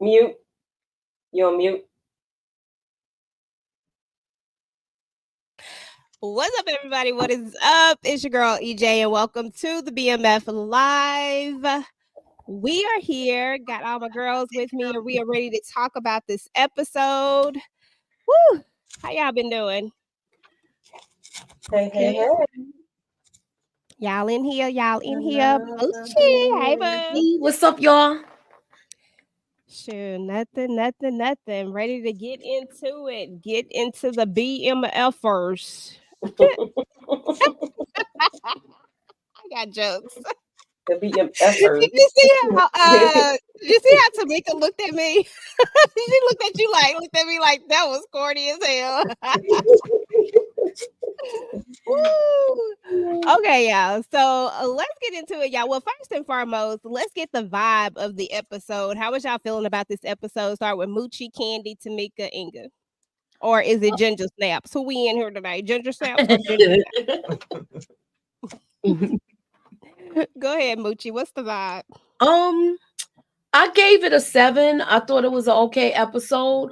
Mute. You're on mute. What's up, everybody? What is up? It's your girl EJ, and welcome to the BMF Live. We are here, got all my girls with me, and we are ready to talk about this episode. Woo! How y'all been doing? Hey. Y'all in here? Y'all in here? Moochie, hey, boo. What's up, y'all? Sure, nothing. Ready to get into it. Get into the BMF first. I got jokes. The BMFers. Did you see how Tamika looked at me? She looked at me like that was corny as hell. Woo. Okay, y'all. So let's get into it, y'all. Well, first and foremost, let's get the vibe of the episode. How was y'all feeling about this episode? Start with Moochie, Candy, Tamika, Inga. Or is it Ginger Snaps? Who we in here today? Ginger Snaps or Ginger Snaps? Go ahead, Moochie. What's the vibe? I gave it a 7. I thought it was an okay episode.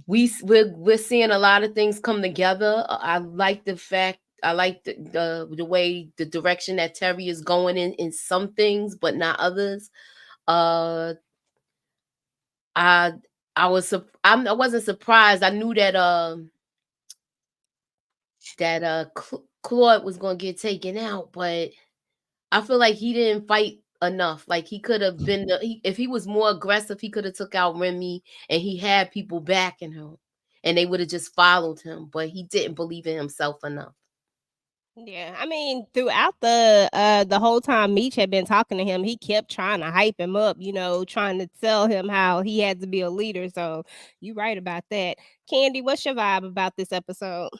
We're seeing a lot of things come together. I like the fact. I like the way the direction that Terry is going in some things, but not others. I wasn't surprised. I knew that Claude was gonna get taken out, but I feel like he didn't fight enough. Like he could have been if he was more aggressive, he could have took out Remy, and he had people backing him, and they would have just followed him. But he didn't believe in himself enough. Yeah, I mean, throughout the whole time Meech had been talking to him, he kept trying to hype him up, trying to tell him how he had to be a leader. So you right about that. Candy, what's your vibe about this episode?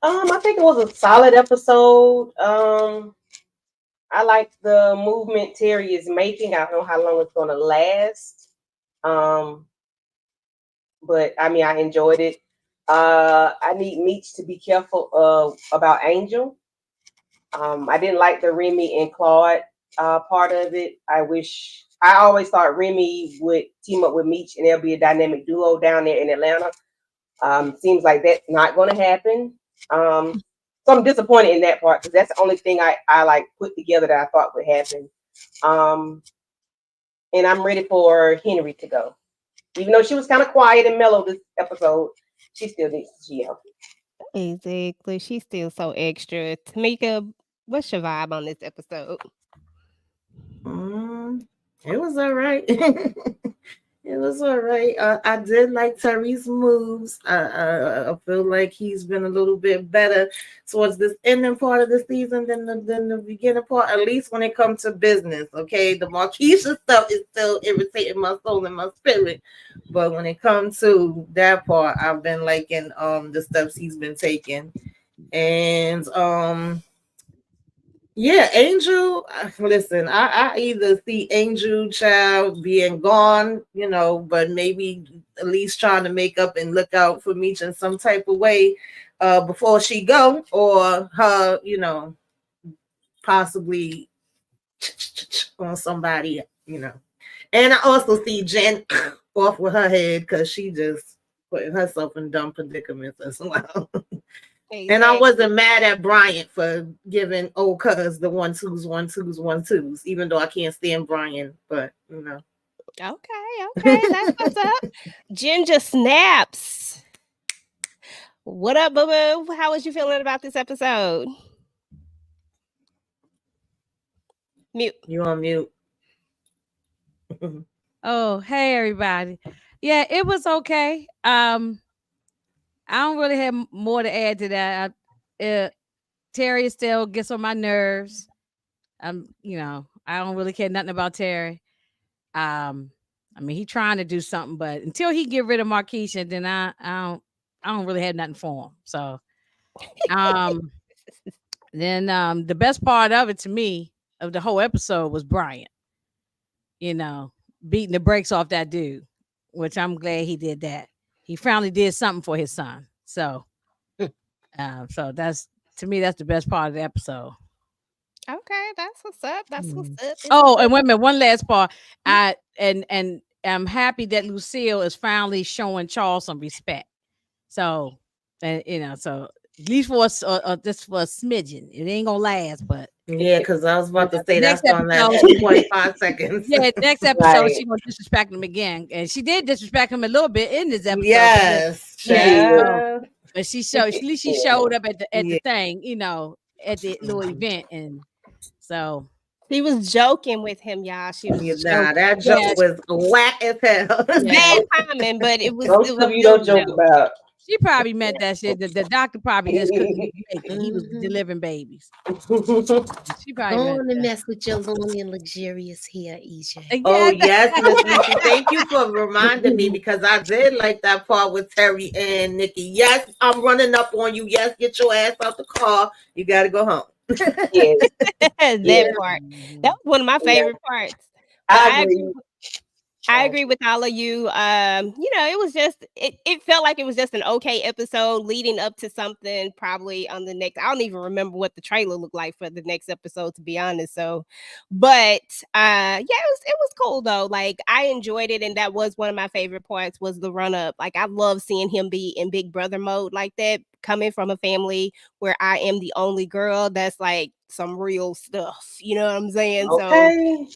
I think it was a solid episode. I like the movement Terry is making. I don't know how long it's gonna last. But I mean I enjoyed it. I need Meech to be careful about Angel. I didn't like the Remy and Claude part of it. I always thought Remy would team up with Meech and there'll be a dynamic duo down there in Atlanta. Seems like that's not going to happen. So I'm disappointed in that part because that's the only thing I like put together that I thought would happen. And I'm ready for Henry to go. Even though she was kind of quiet and mellow this episode, she still needs to yell. Exactly. She's still so extra. Tamika, what's your vibe on this episode? It was all right. It was all right. I did like Terry's moves. I feel like he's been a little bit better towards this ending part of the season than the beginning part, at least when it comes to business. Okay, the Marquisha stuff is still irritating my soul and my spirit, but when it comes to that part, I've been liking the steps he's been taking, and yeah, Angel. Listen, I either see Angel Child being gone, but maybe at least trying to make up and look out for Meech in some type of way before she go, or her, possibly on somebody, And I also see Jen off with her head because she just putting herself in dumb predicaments as well. Exactly. And I wasn't mad at Bryant for giving old cuz the 1-2s, even though I can't stand Brian, but Okay, that's what's up. Ginger Snaps. What up, boo boo? How was you feeling about this episode? Mute. You on mute. Oh, hey everybody. Yeah, it was okay. I don't really have more to add to that. Terry still gets on my nerves. I don't really care nothing about Terry. I mean, he trying to do something, but until he get rid of Marquisha, then I don't really have nothing for him. So, then the best part of it to me of the whole episode was Brian. Beating the brakes off that dude, which I'm glad he did that. He finally did something for his son. So, so that's to me that's the best part of the episode. Okay, that's what's up. That's what's up. This Oh, is and wait a minute, one last part. Mhm. And I'm happy that Lucille is finally showing Charles some respect. So, and so at least for us, just for a smidgen, it ain't gonna last. But Yeah, because I was about to say next that's gonna last episode, 25 seconds. yeah, next episode Right. she gonna disrespect him again, and she did disrespect him a little bit in this episode. Yes, She Yeah, did. child. but she showed at least she Yeah. showed up at Yeah. the thing, at the little event, and so She was joking with him, y'all. She was Nah, joking. that joke yeah, was whack as hell. It was yeah. bad timing, but it was Most of you still don't joke joke. about. She probably meant that shit. The doctor probably just couldn't even make it. He was Mhm. delivering babies. She probably Go meant on and that. mess with your long and luxurious hair, EJ. Oh Yeah, yes, Miss Lucy. Thank you for reminding me because I did like that part with Terry and Nikki. Yes, I'm running up on you. Yes, get your ass out the car. You gotta go home. Yes. That Yeah. part. That was one of my Yeah. favorite parts. But I I agree agree. I agree with all of you. It was just it felt like it was just an okay episode leading up to something probably on the next. I don't even remember what the trailer looked like for the next episode, to be honest. So, but yeah, it was cool though. Like I enjoyed it, and that was one of my favorite parts was the run up. Like I love seeing him be in Big Brother mode like that, coming from a family where I am the only girl. That's like some real stuff. You know what I'm saying? So Okay.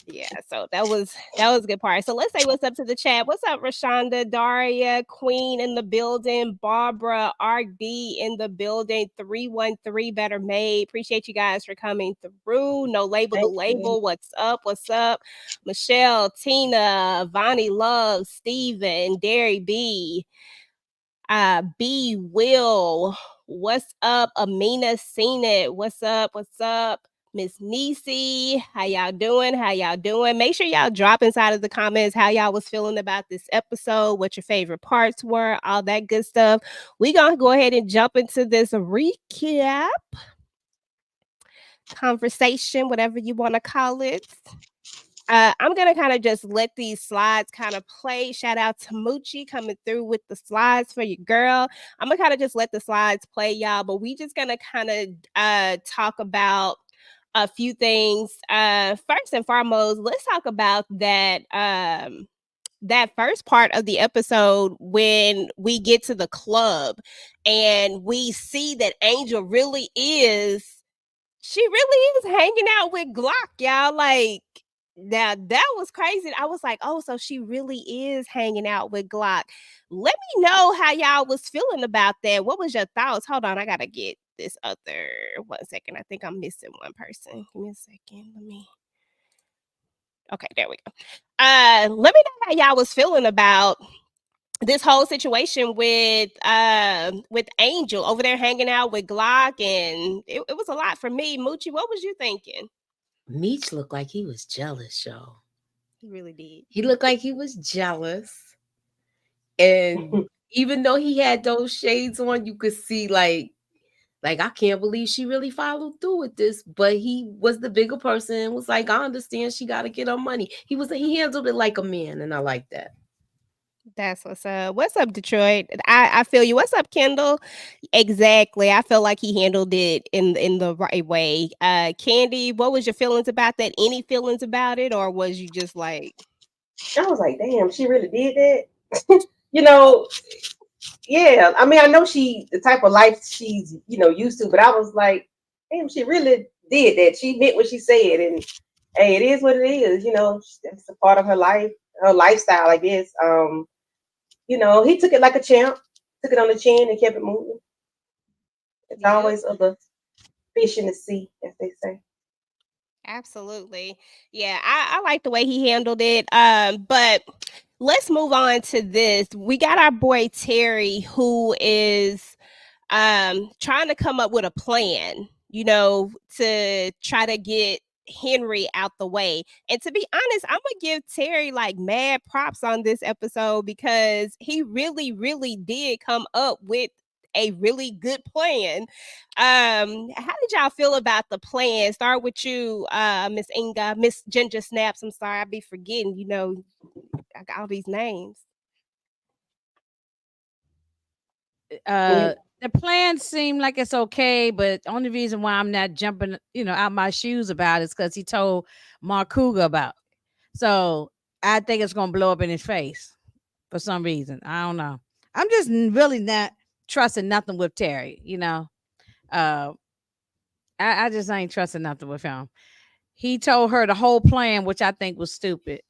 yeah, so that was a good part. So let's say what's up to the chat. What's up, Rashonda, Daria, Queen in the building, Barbara, RD in the building, 313 Better Made. Appreciate you guys for coming through. No label the Thank you. label. What's up? What's up? Michelle, Tina, Vonnie Love, Steven, Derry B. B Will, what's up? Amina seen it. What's up? What's up? Miss Nisi, how y'all doing? How y'all doing? Make sure y'all drop inside of the comments how y'all was feeling about this episode, what your favorite parts were, all that good stuff. We gonna go ahead and jump into this recap conversation, whatever you want to call it. I'm gonna kind of just let these slides kind of play. Shout out to Moochie coming through with the slides for your girl. I'm gonna kind of just let the slides play, y'all. But we just gonna kind of talk about a few things. First and foremost, let's talk about that first part of the episode when we get to the club and we see that Angel really is. She really is hanging out with Glock, y'all. Like, now that was crazy. I was like, oh, so she really is hanging out with Glock. Let me know how y'all was feeling about that. What was your thoughts? Hold on, I gotta get this other 1 second. I think I'm missing one person. Give me a second. Okay, there we go. Let me know how y'all was feeling about this whole situation with Angel over there hanging out with Glock, and it was a lot for me. Moochie, what was you thinking? Meech looked like he was jealous, y'all. He really did. He looked like he was jealous. And even though he had those shades on, you could see like I can't believe she really followed through with this. But he was the bigger person and was like, I understand she got to get her money. He handled it like a man, and I like that. That's what's up. What's up, Detroit? I feel you. What's up, Kendall? Exactly. I feel like he handled it in the right way. Candy, what was your feelings about that? Any feelings about it, or was you just like, I was like, damn, she really did that. you know, yeah. I mean, I know the type of life she's, used to, but I was like, damn, she really did that. She meant what she said, and hey, it is what it is. That's a part of her life, her lifestyle, I guess. He took it like a champ, took it on the chin and kept it moving. It's yeah, always other fish in the sea, as they say. absolutely. Yeah, I like the way he handled it. But let's move on to this. We got our boy Terry, who is trying to come up with a plan, to try to get Henry out the way. And to be honest, I'm gonna give Terry like mad props on this episode because he really, really did come up with a really good plan. How did y'all feel about the plan? Start with you, Miss Inga, Miss Ginger Snaps. I'm sorry, I be forgetting, I got all these names. the plan seemed like it's okay, but the only reason why I'm not jumping, out my shoes about it is because he told Mark Cougar about it. So I think it's gonna blow up in his face for some reason. I don't know. I'm just really not trusting nothing with Terry. Uh, I just ain't trusting nothing with him. He told her the whole plan, which I think was stupid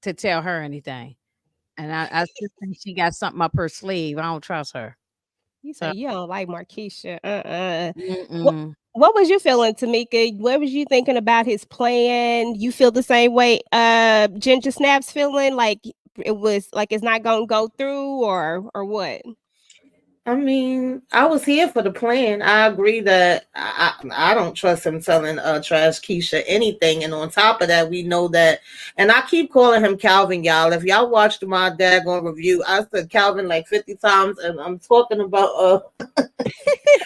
to tell her anything. And I just think she got something up her sleeve. I don't trust her. You So, say you don't like Markeisha. What mm-mm. what was you feeling, Tamika? What was you thinking about his plan? You feel the same way Ginger Snaps feeling like it was like it's not gonna go through or what? I mean, I was here for the plan. I agree that I don't trust him telling Trash Keisha anything. And on top of that, we know that, and I keep calling him Calvin, y'all. If y'all watched my daggone review, I said Calvin like 50 times, and I'm talking about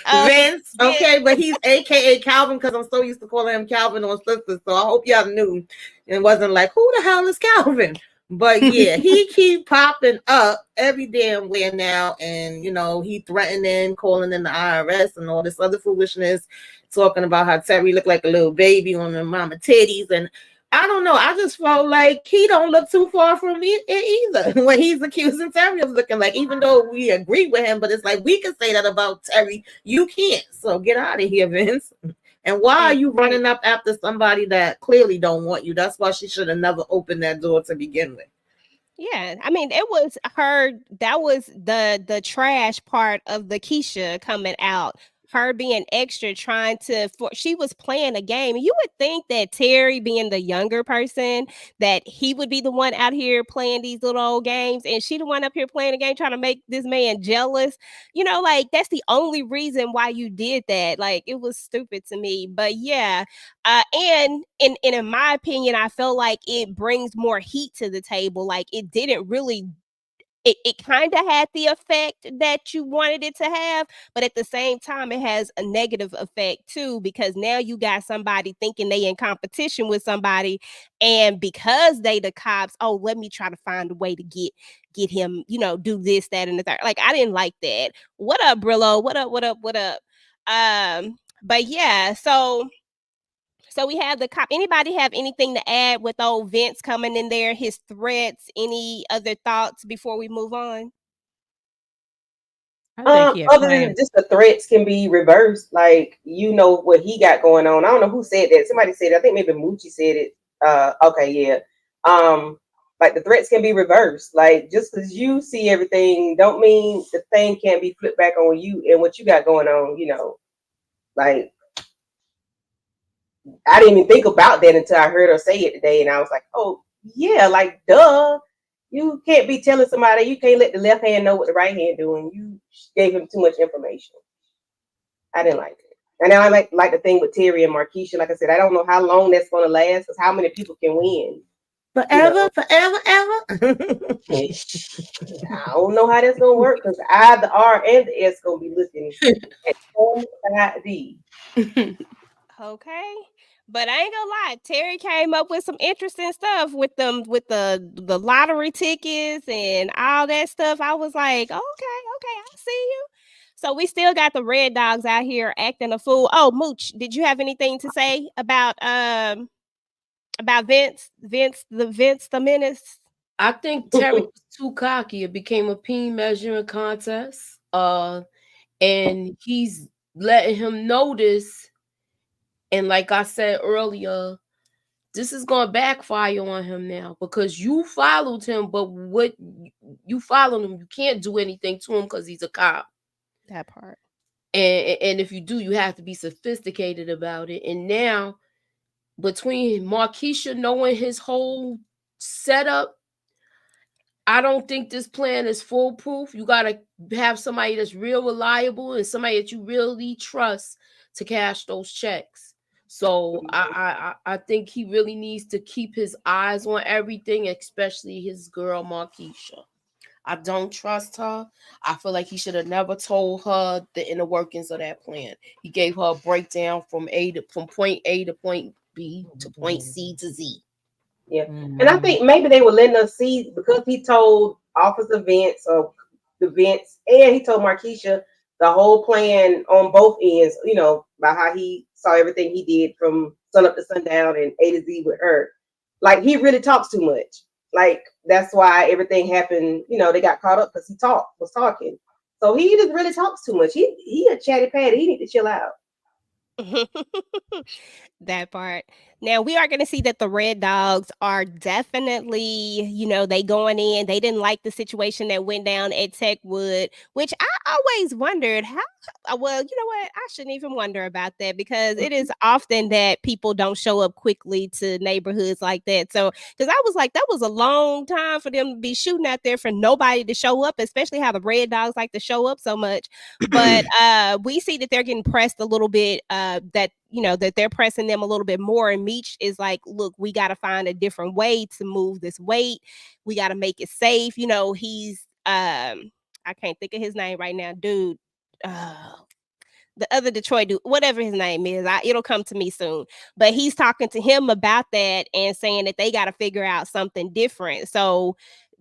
Vince, okay, but he's AKA Calvin because I'm so used to calling him Calvin on Sisters. So I hope y'all knew and wasn't like, who the hell is Calvin? But yeah, he keep popping up every damn where now, and he threatening, calling in the IRS and all this other foolishness, talking about how Terry looked like a little baby on the mama titties, and I don't know. I just felt like he don't look too far from me either when he's accusing Terry of looking like, even though we agree with him, but it's like we can say that about Terry. You can't. So get out of here, Vince. And why are you running up after somebody that clearly don't want you? That's why she should have never opened that door to begin with. Yeah, I mean, it was her. That was the trash part of the Keisha coming out. Her being extra, trying to. She was playing a game. You would think that Terry, being the younger person, that he would be the one out here playing these little old games, and she the one up here playing a game, trying to make this man jealous. Like that's the only reason why you did that. Like it was stupid to me. But yeah, and in my opinion, I feel like it brings more heat to the table. Like it didn't really. It kind of had the effect that you wanted it to have, but at the same time, it has a negative effect too, because now you got somebody thinking they in competition with somebody, and because they the cops, oh, let me try to find a way to get him, do this, that, and the third. Like I didn't like that. What up, Brillo? What up? What up? What up? But yeah, so we have the cop. Anybody have anything to add with old Vince coming in there, his threats? Any other thoughts before we move on? I think he had Other than planned. just the threats can be reversed, like what he got going on. I don't know who said that. Somebody said it. I think maybe Moochie said it. Okay, yeah. Like the threats can be reversed. Like just because you see everything, don't mean the thing can't be flipped back on you and what you got going on. Like I didn't even think about that until I heard her say it today, and I was like, oh yeah, like duh. You can't be telling somebody you can't let the left hand know what the right hand doing. You gave him too much information. I didn't like it. And then I like the thing with Terry and Markeisha. Like I said, I don't know how long that's gonna last because how many people can win? Forever, forever, ever. I don't know how that's gonna work because I, the R, and the S gonna be looking at 5D. Okay. But I ain't gonna lie, Terry came up with some interesting stuff with them with the lottery tickets and all that stuff. I was like, okay, I see you. So we still got the red dogs out here acting a fool. Oh, Mooch, did you have anything to say about Vince the Menace? I think Terry was too cocky. It became a peen measuring contest. And he's letting him notice. And like I said earlier, this is going to backfire on him now because you followed him, but what you followed him, you can't do anything to him because he's a cop. That part. And if you do, you have to be sophisticated about it. And now, between Markeisha knowing his whole setup, I don't think this plan is foolproof. You got to have somebody that's real reliable and somebody that you really trust to cash those checks. So I think he really needs to keep his eyes on everything, especially his girl Markeisha. I don't trust her. I feel like he should have never told her the inner workings of that plan. He gave her a breakdown from point A to point B to point C to Z. Yeah. And I think maybe they were letting us see because he told Officer Vince or the vents, and he told Markeisha the whole plan on both ends. About how he saw everything he did from sun up to sundown and A to Z with her. Like he really talks too much. Like that's why everything happened. They got caught up because he was talking. So he just really talks too much. He a chatty patty. He need to chill out. That part. Now we are going to see that the Red Dogs are definitely, they going in. They didn't like the situation that went down at Techwood, which I always wondered how. Well, you know what? I shouldn't even wonder about that because it is often that people don't show up quickly to neighborhoods like that. So, because I was like, that was a long time for them to be shooting out there for nobody to show up, especially how the Red Dogs like to show up so much. But we see that they're getting pressed a little bit. That they're pressing them a little bit more. And Meech is like, look, we got to find a different way to move this weight. We got to make it safe. He's I can't think of his name right now, dude. The other Detroit dude, whatever his name is, it'll come to me soon. But he's talking to him about that and saying that they got to figure out something different. So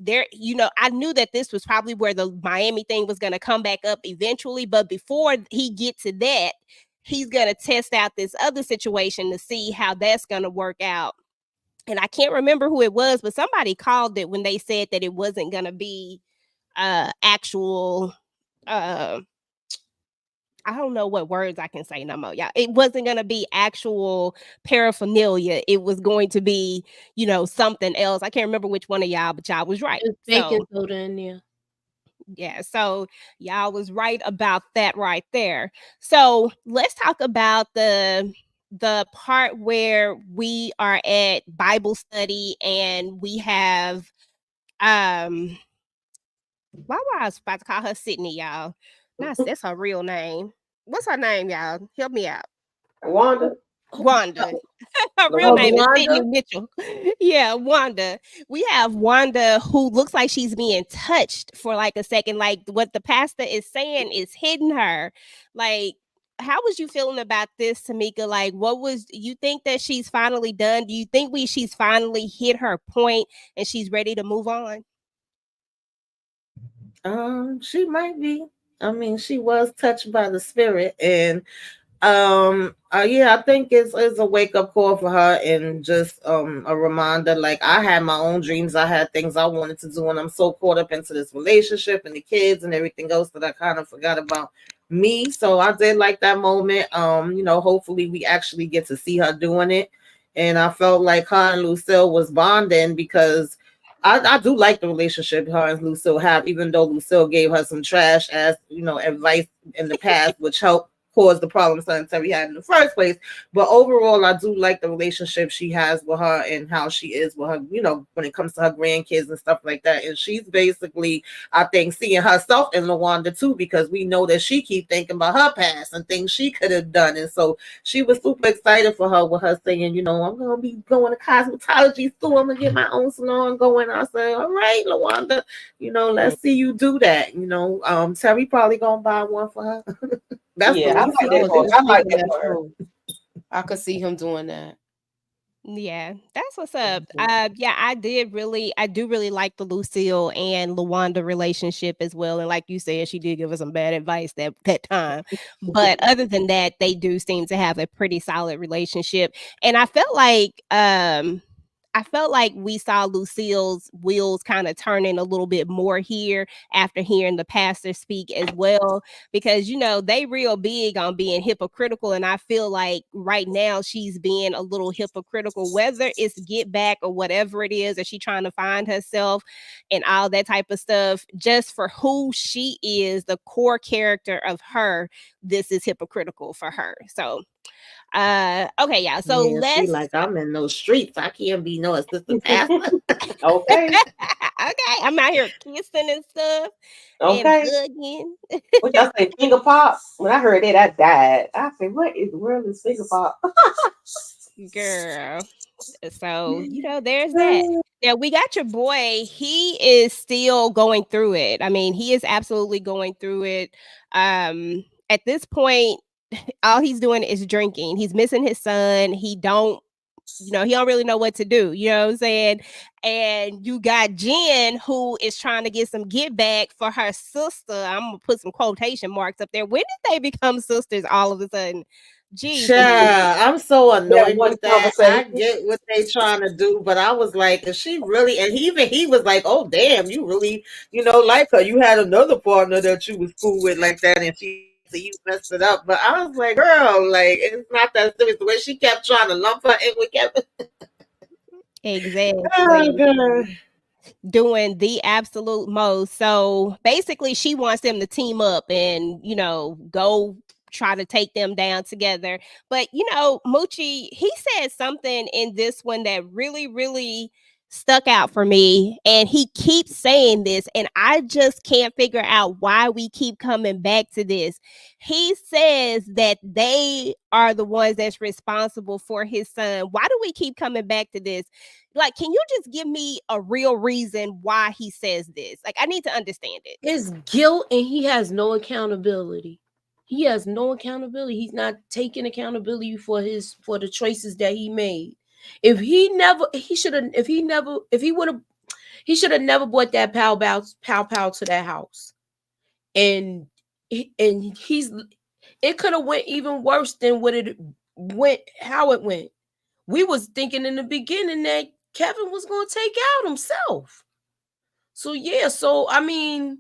I knew that this was probably where the Miami thing was going to come back up eventually. But before he get to that, he's going to test out this other situation to see how that's going to work out. And I can't remember who it was, but somebody called it when they said that it wasn't going to be actual I don't know what words I can say no more. Yeah, it wasn't going to be actual paraphernalia. It was going to be, something else. I can't remember which one of y'all, but y'all was right. There's baking soda in there. Yeah, so y'all was right about that right there. So let's talk about the part where we are at Bible study and we have why was I was about to call her Sydney, y'all? That's her real name. What's her name, y'all? Help me out. Wanda. Her real name is Wanda? Sydney Mitchell. Yeah, Wanda. We have Wanda who looks like she's being touched for like a second. Like what the pastor is saying is hitting her. Like, how was you feeling about this, Tamika? Like, you think that she's finally done? Do you think she's finally hit her point and she's ready to move on? She might be. I mean, she was touched by the spirit, and yeah, I think it's a wake up call for her and just a reminder. Like I had my own dreams, I had things I wanted to do, and I'm so caught up into this relationship and the kids and everything else that I kind of forgot about me. So I did like that moment. Hopefully we actually get to see her doing it, and I felt like her and Lucille was bonding because I do like the relationship her and Lucille have, even though Lucille gave her some trash ass, advice in the past, which helped cause the problems that Terry had in the first place. But overall, I do like the relationship she has with her and how she is with her, when it comes to her grandkids and stuff like that. And she's basically, I think, seeing herself in Lawanda too, because we know that she keep thinking about her past and things she could have done. And so she was super excited for her with her saying, I'm going to be going to cosmetology school. I'm going to get my own salon going. I said, all right, Lawanda, let's see you do that. Terry probably going to buy one for her. That's Yeah, the I like that for her. I could see him doing that. Yeah, that's what's up. Yeah, I do really like the Lucille and Lawanda relationship as well. And like you said, she did give us some bad advice that time. But other than that, they do seem to have a pretty solid relationship. And I felt like we saw Lucille's wheels kind of turning a little bit more here after hearing the pastor speak as well, because they real big on being hypocritical, and I feel like right now she's being a little hypocritical, whether it's get back or whatever it is, or she trying to find herself and all that type of stuff. Just for who she is, the core character of her, this is hypocritical for her. So okay, yeah. So she like, I'm in those streets. I can't be no assistant pastor. Okay. Okay, I'm out here kissing and stuff. Okay. And hugging. What y'all say, finger pop? When I heard that, I died. I said, what is the world is finger pop? Girl. So, there's that. Yeah, we got your boy. He is still going through it. I mean, he is absolutely going through it. At this point, all he's doing is drinking. He's missing his son. He don't he don't really know what to do. You know what I'm saying? And you got Jen, who is trying to get some get back for her sister. I'm gonna put some quotation marks up there. When did they become sisters all of a sudden? Jeez, Child, I'm so That annoyed one with that. I conversation. get what they trying to do, but I was like, is she really? And he was like, oh damn, you really, like her. You had another partner that you was cool with like that, and she so you messed it up. But I was like, girl, like it's not that serious. The way she kept trying to lump her in with Kevin. Oh exactly. god. Doing the absolute most. So basically, she wants them to team up and, go try to take them down together. But, Moochie, he said something in this one that really, really stuck out for me. And he keeps saying this, and I just can't figure out why we keep coming back to this. He says that they are the ones that's responsible for his son. Why do we keep coming back to this? Like, can you just give me a real reason why he says this? Like, I need to understand it. It's guilt, and he has no accountability. He has no accountability. He's not taking accountability for the choices that he made. If he should have never brought that pow to that house. And it could have went even worse than how it went. We was thinking in the beginning that Kevin was going to take out himself. So yeah, I mean,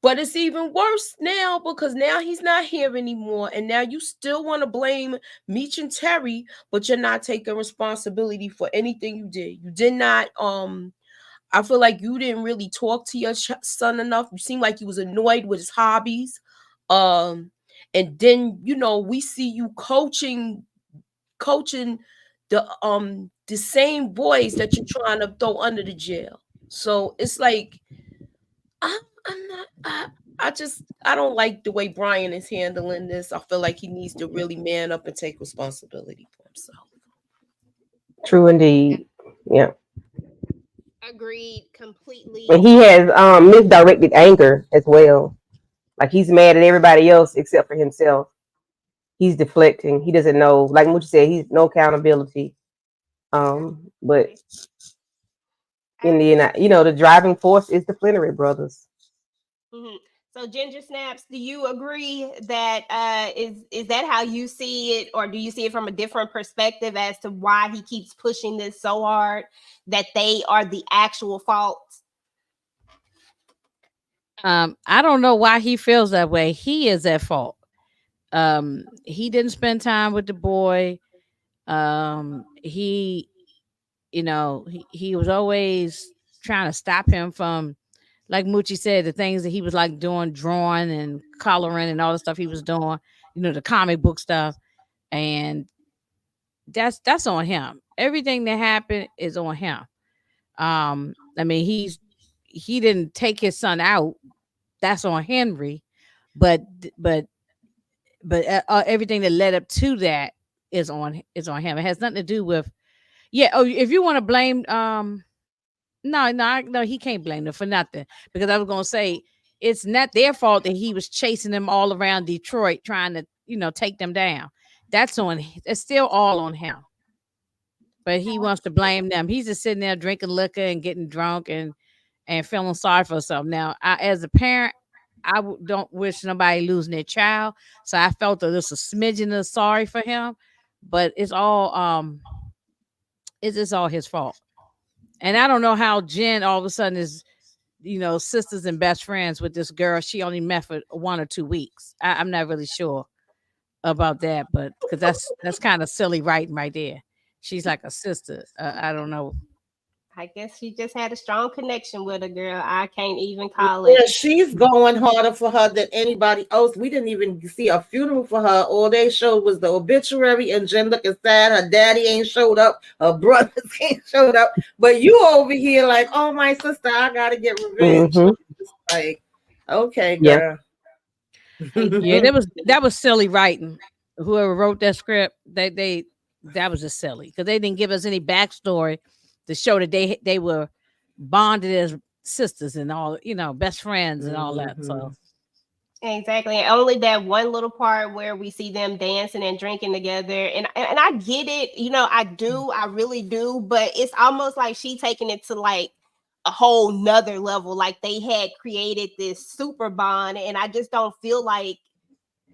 but it's even worse now because now he's not here anymore. And now you still want to blame Meech and Terry, but you're not taking responsibility for anything you did. You did not, I feel like you didn't really talk to your son enough. You seemed like he was annoyed with his hobbies. And then, we see you coaching the same boys that you're trying to throw under the jail. So it's like, I'm not, I don't like the way Brian is handling this. I feel like he needs to really man up and take responsibility for himself. True indeed. Yeah. Agreed completely. And he has misdirected anger as well. Like he's mad at everybody else except for himself. He's deflecting. He doesn't know. Like what you said, he's no accountability. But in the end, the driving force is the Flannery brothers. Mm-hmm. So Ginger Snaps, do you agree that is that how you see it, or do you see it from a different perspective as to why he keeps pushing this so hard, that they are the actual faults? I don't know why he feels that way. He is at fault. He didn't spend time with the boy. He he was always trying to stop him from, like Moochie said, the things that he was like doing, drawing and coloring and all the stuff he was doing, the comic book stuff. And that's on him. Everything that happened is on him. I mean, he didn't take his son out. That's on Henry, but but everything that led up to that is on him. It has nothing to do with if you want to blame no, he can't blame them for nothing, because I was gonna say it's not their fault that he was chasing them all around Detroit trying to take them down. It's still all on him. But he wants to blame them. He's just sitting there drinking liquor and getting drunk and feeling sorry for himself. Now, as a parent, don't wish nobody losing their child, so I felt that there's a smidgen of sorry for him, but it's just all his fault. And I don't know how Jen all of a sudden is, sisters and best friends with this girl she only met for 1 or 2 weeks. I'm not really sure about that, but because that's kind of silly writing right there. She's like a sister. I don't know. I guess she just had a strong connection with a girl. I can't even call Yeah, it. she's going harder for her than anybody else. We didn't even see a funeral for her. All they showed was the obituary, and Jen looking sad. Her daddy ain't showed up. Her brothers ain't showed up. But you over here like, oh, my sister, I gotta get revenge. Mm-hmm. It's like, okay, Yeah. girl. Yeah, that was silly writing. Whoever wrote that script, that was just silly because they didn't give us any backstory to show that they were bonded as sisters and all, best friends and all that. So Exactly. And only that one little part where we see them dancing and drinking together. And I get it, I really do, but it's almost like she taking it to like a whole nother level. Like they had created this super bond, and I just don't feel like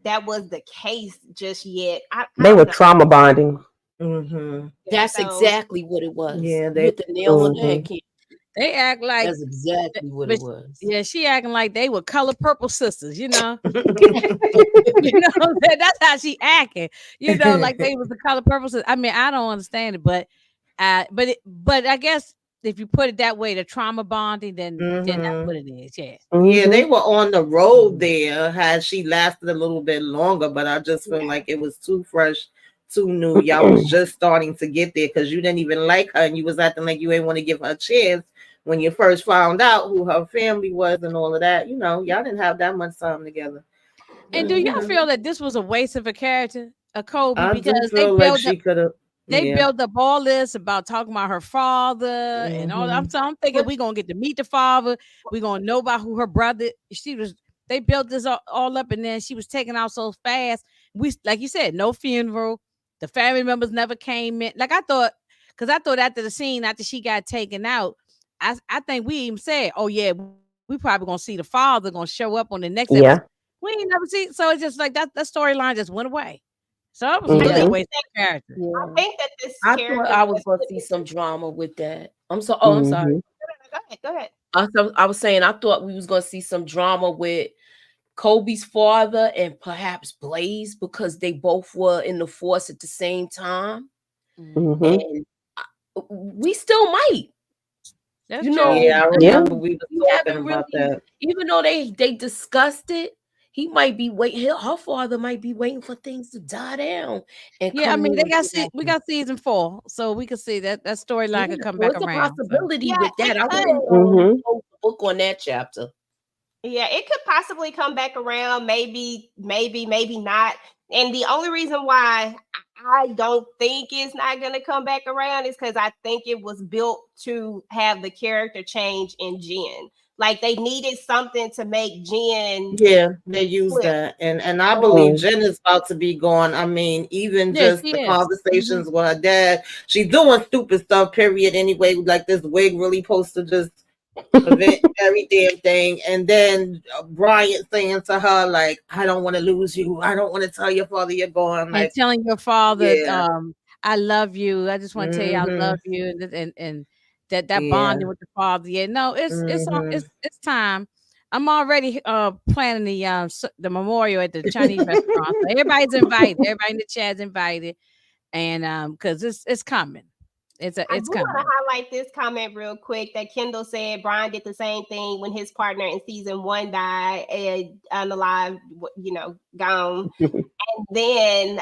that was the case just yet. I They don't were know. trauma bonding. Mm-hmm. That's So exactly what it was. Yeah, You they. hit the nail on the head, Mhm. Kim. They act like, That's exactly what it but was. yeah, she acting like they were color purple sisters, you know. Mm-hmm. That's how she acting, like they was the color purple sisters. I mean, I don't understand it, but I guess if you put it that way, the trauma bonding, then that's what it is. Yeah. Yeah, they Mhm. were on the road there. Had she lasted a little bit longer, but I just feel yeah. like it was too fresh, too new. Y'all was just starting to get there because you didn't even like her, and you was acting like you ain't want to give her a chance when you first found out who her family was and all of that. Y'all didn't have that much time together. And But, do y'all feel that this was a waste of a character, a Kobe, I do because they feel like built up she could have. they Yeah. built up all this about talking about her father and all that. Hmm. I'm thinking we're gonna get to meet the father. We're gonna know about who her brother. They built this all up, and then she was taken out so fast. We, like you said, no funeral. The family members never came in. Like I thought, because I thought after the scene, after she got taken out, I think we even said, "Oh yeah, we probably gonna see the father gonna show up on the next episode." Yeah. We ain't never see. So it's just like that storyline just went away. So it was I really a think Mhm. waste of character. I Yeah. think that this I thought character I was was gonna put see some into. drama with that. I'm sorry. Mhm. Go ahead. Go ahead. I was saying I thought we was gonna see some drama with Kobe's father and perhaps Blaze because they both were in the force at the same time. Mhm. And we still might. That's You true. know, Yeah, I Yeah. remember we was we talking haven't about really, that. even though they discussed it, he might be waiting. Her father might be waiting for things to die down and Yeah, I come mean in. we got season 4, so we can see that storyline Yeah, could come so back it's a around. So possibility Yeah, with it that. I could. wouldn't Mhm. close the book on that chapter. Yeah, it could possibly come back around. Maybe not. And the only reason why I don't think it's not going to come back around is because I think it was built to have the character change in Jen. Like they needed something to make Jen Yeah, they use flip. that, and I So believe Mhm. Jen is about to be gone. I mean, even yeah, just she the is. conversations with her dad, she's doing stupid stuff. Period. Anyway, like this wig really supposed to just prevent every damn thing, and then Bryant saying to her like, "I don't want to lose you. I don't want to tell your father you're gone." And Like, telling your father, yeah, I love you. I just want to tell you I mm-hmm, love you, and that yeah, bonding with the father. Yeah, no, mm-hmm. it's time. I'm already planning the memorial at the Chinese restaurant. So everybody's invited. Everybody in the chat's invited, and because it's coming. I do It's want to coming. highlight this comment real quick that Kendall said Brian did the same thing when his partner in season one died and unalive, gone. And then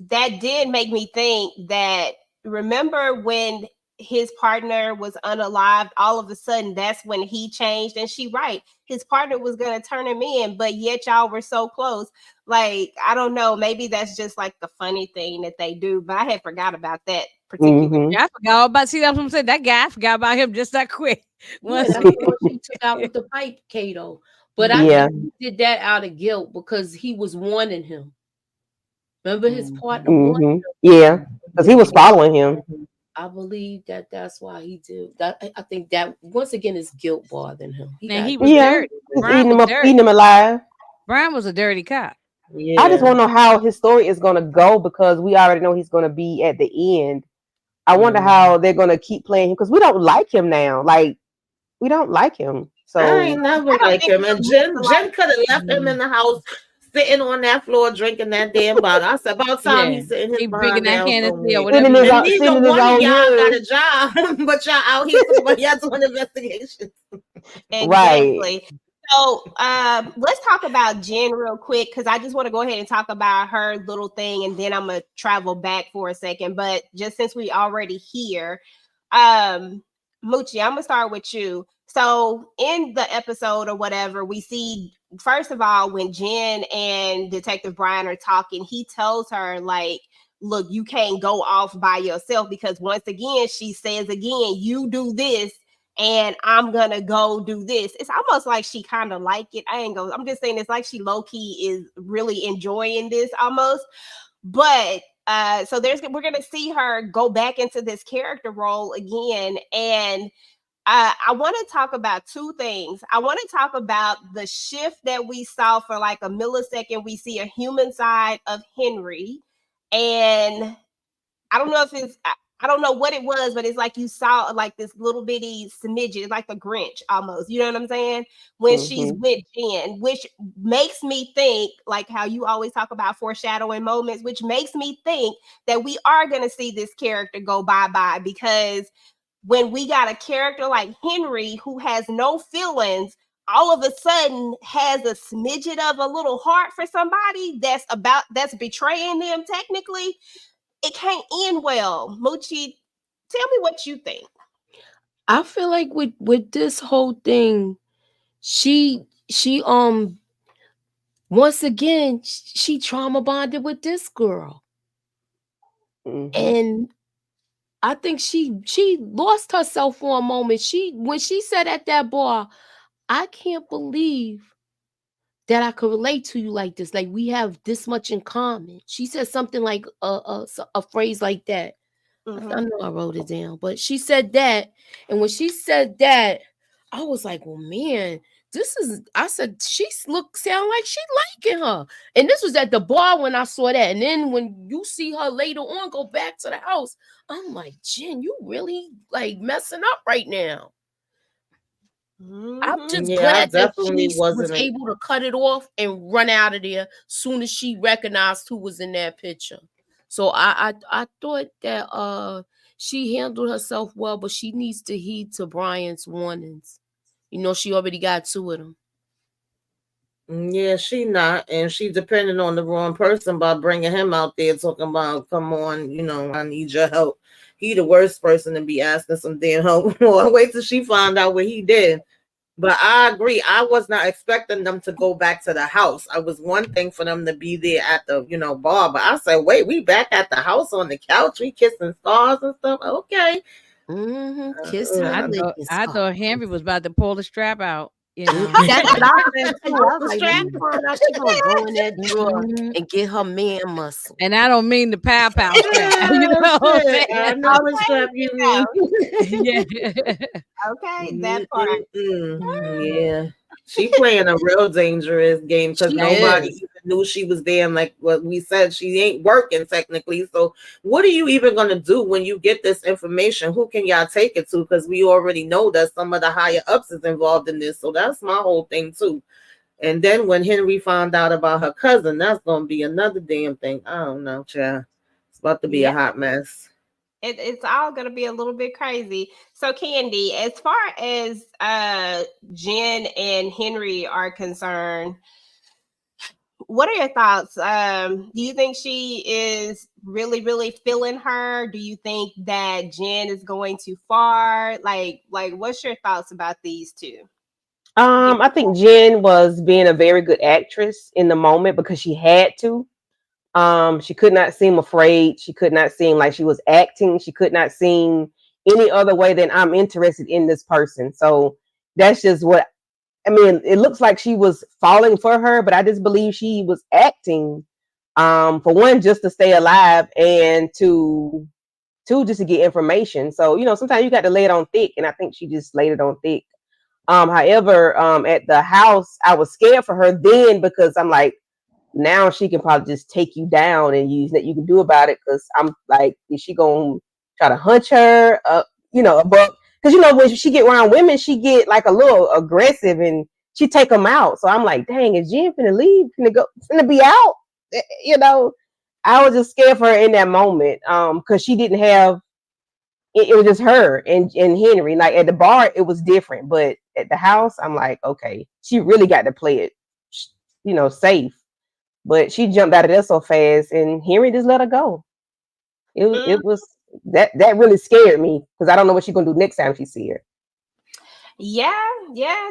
that did make me think that remember when his partner was unalived, all of a sudden that's when he changed. And she right, his partner was gonna turn him in, but yet y'all were so close. Like, I don't know, maybe that's just like the funny thing that they do, but I had forgot about that particular. Mhm. Yeah, I forgot all about. See, that's what I'm saying. That guy, I forgot about him just that quick. Yeah, Once that's the one she took out with the pipe, Kato. But I Yeah. think he did that out of guilt because he was warning him. Remember his partner warned Mhm. Yeah. Because he was him? following him. I believe that's why he did that. I think that once again is guilt bothering him. He and got he was Yeah. dirty. Just Brian eating was him up, dirty. eating him alive. Brian was a dirty cop. I just Yeah, want to know how his story is going to go because we already know he's going to be at the end. I wonder how they're going to keep playing him because we don't like him now. Like we don't like him. I ain't So never I don't like think him. we And were meant to Jen could have left him Mm, in the house, sitting on that floor drinking that damn bottle. I said, about time yeah, he's sitting his keep drinking behind that down Hennessy or somewhere. whatever he was. sitting And in neither his one of own y'all got a urine. job, but y'all out here talking about y'all doing investigations. Right. exactly. So let's talk about Jen real quick because I just want to go ahead and talk about her little thing, and then I'm gonna travel back for a second. But just since we already here, Moochie, I'm gonna start with you. So in the episode or whatever, we see first of all when Jen and Detective Brian are talking, he tells her like, "Look, you can't go off by yourself because once again, she says again, you do this." and I'm gonna go do this. It's almost like she kind of like it. I'm just saying it's like she low-key is really enjoying this almost. But so we're gonna see her go back into this character role again. And I want to talk about two things. I want to talk about the shift that we saw for like a millisecond. We see a human side of Henry, and I don't know if I don't know what it was, but it's like you saw like this little bitty smidget. It's like a Grinch almost. You know what I'm saying? When she's with Jen, which makes me think, like how you always talk about foreshadowing moments, which makes me think that we are going to see this character go bye-bye, because when we got a character like Henry who has no feelings, all of a sudden has a smidget of a little heart for somebody that's betraying them technically, it can't end well. Moochie, tell me what you think. I feel like with this whole thing, she once again she trauma bonded with this girl, and I think she lost herself for a moment. When she said at that bar, I can't believe that I could relate to you like this. Like we have this much in common. She said something like a phrase like that. I know I wrote it down, but she said that, and when she said that, I was like, "Well, man, I said she sound like she liking her." And this was at the bar when I saw that, and then when you see her later on go back to the house, I'm like, "Jen, you really like messing up right now." I'm just glad that she was able to cut it off and run out of there soon as she recognized who was in that picture. So I thought that she handled herself well, but she needs to heed to Brian's warnings. You know, she already got two of them. Yeah, she not, and she depending on the wrong person by bringing him out there talking about, come on, I need your help. He the worst person to be asking some damn help. Wait till she find out what he did. But I agree. I was not expecting them to go back to the house. I was one thing for them to be there at the, bar. But I said, wait, we back at the house on the couch. We kissing stars and stuff. Okay. Kissing. I thought Henry was about to pull the strap out. That's what I said too. I was like, let me find out she gonna go in that drawer and get her man muscle. And I don't mean the pow strap. You know what I'm saying? I know what strap you mean. Yeah. Okay, that part. Yeah. She playing a real dangerous game because nobody even knew she was there. And like what we said, she ain't working technically. So what are you even going to do when you get this information? Who can y'all take it to? Because we already know that some of the higher ups is involved in this. So that's my whole thing too. And then when Henry found out about her cousin, that's going to be another damn thing. I don't know, child. It's about to be a hot mess. It's all going to be a little bit crazy. So, Candy, as far as Jen and Henry are concerned, what are your thoughts? Do you think she is really, really feeling her? Do you think that Jen is going too far? Like, what's your thoughts about these two? I think Jen was being a very good actress in the moment because she had to. She could not seem afraid. She could not seem like she was acting. She could not seem any other way than I'm interested in this person. So that's just what I mean. It looks like she was falling for her, but I just believe she was acting, for one, just to stay alive, and two, just to get information. So, sometimes you got to lay it on thick, and I think she just laid it on thick. However, at the house, I was scared for her then because I'm like, now she can probably just take you down and use that you can do about it. Because I'm like, is she gonna try to hunch her up, above? Because when she get around women, she get like a little aggressive and she take them out. So I'm like, dang, is Jen finna leave? Finna be out? I was just scared for her in that moment. Because she didn't have. It was just her and Henry. Like at the bar, it was different, but at the house, I'm like, okay, she really got to play it, safe. But she jumped out of there so fast, and Henry just let her go. It was that really scared me because I don't know what she's gonna do next time she see her. Yeah,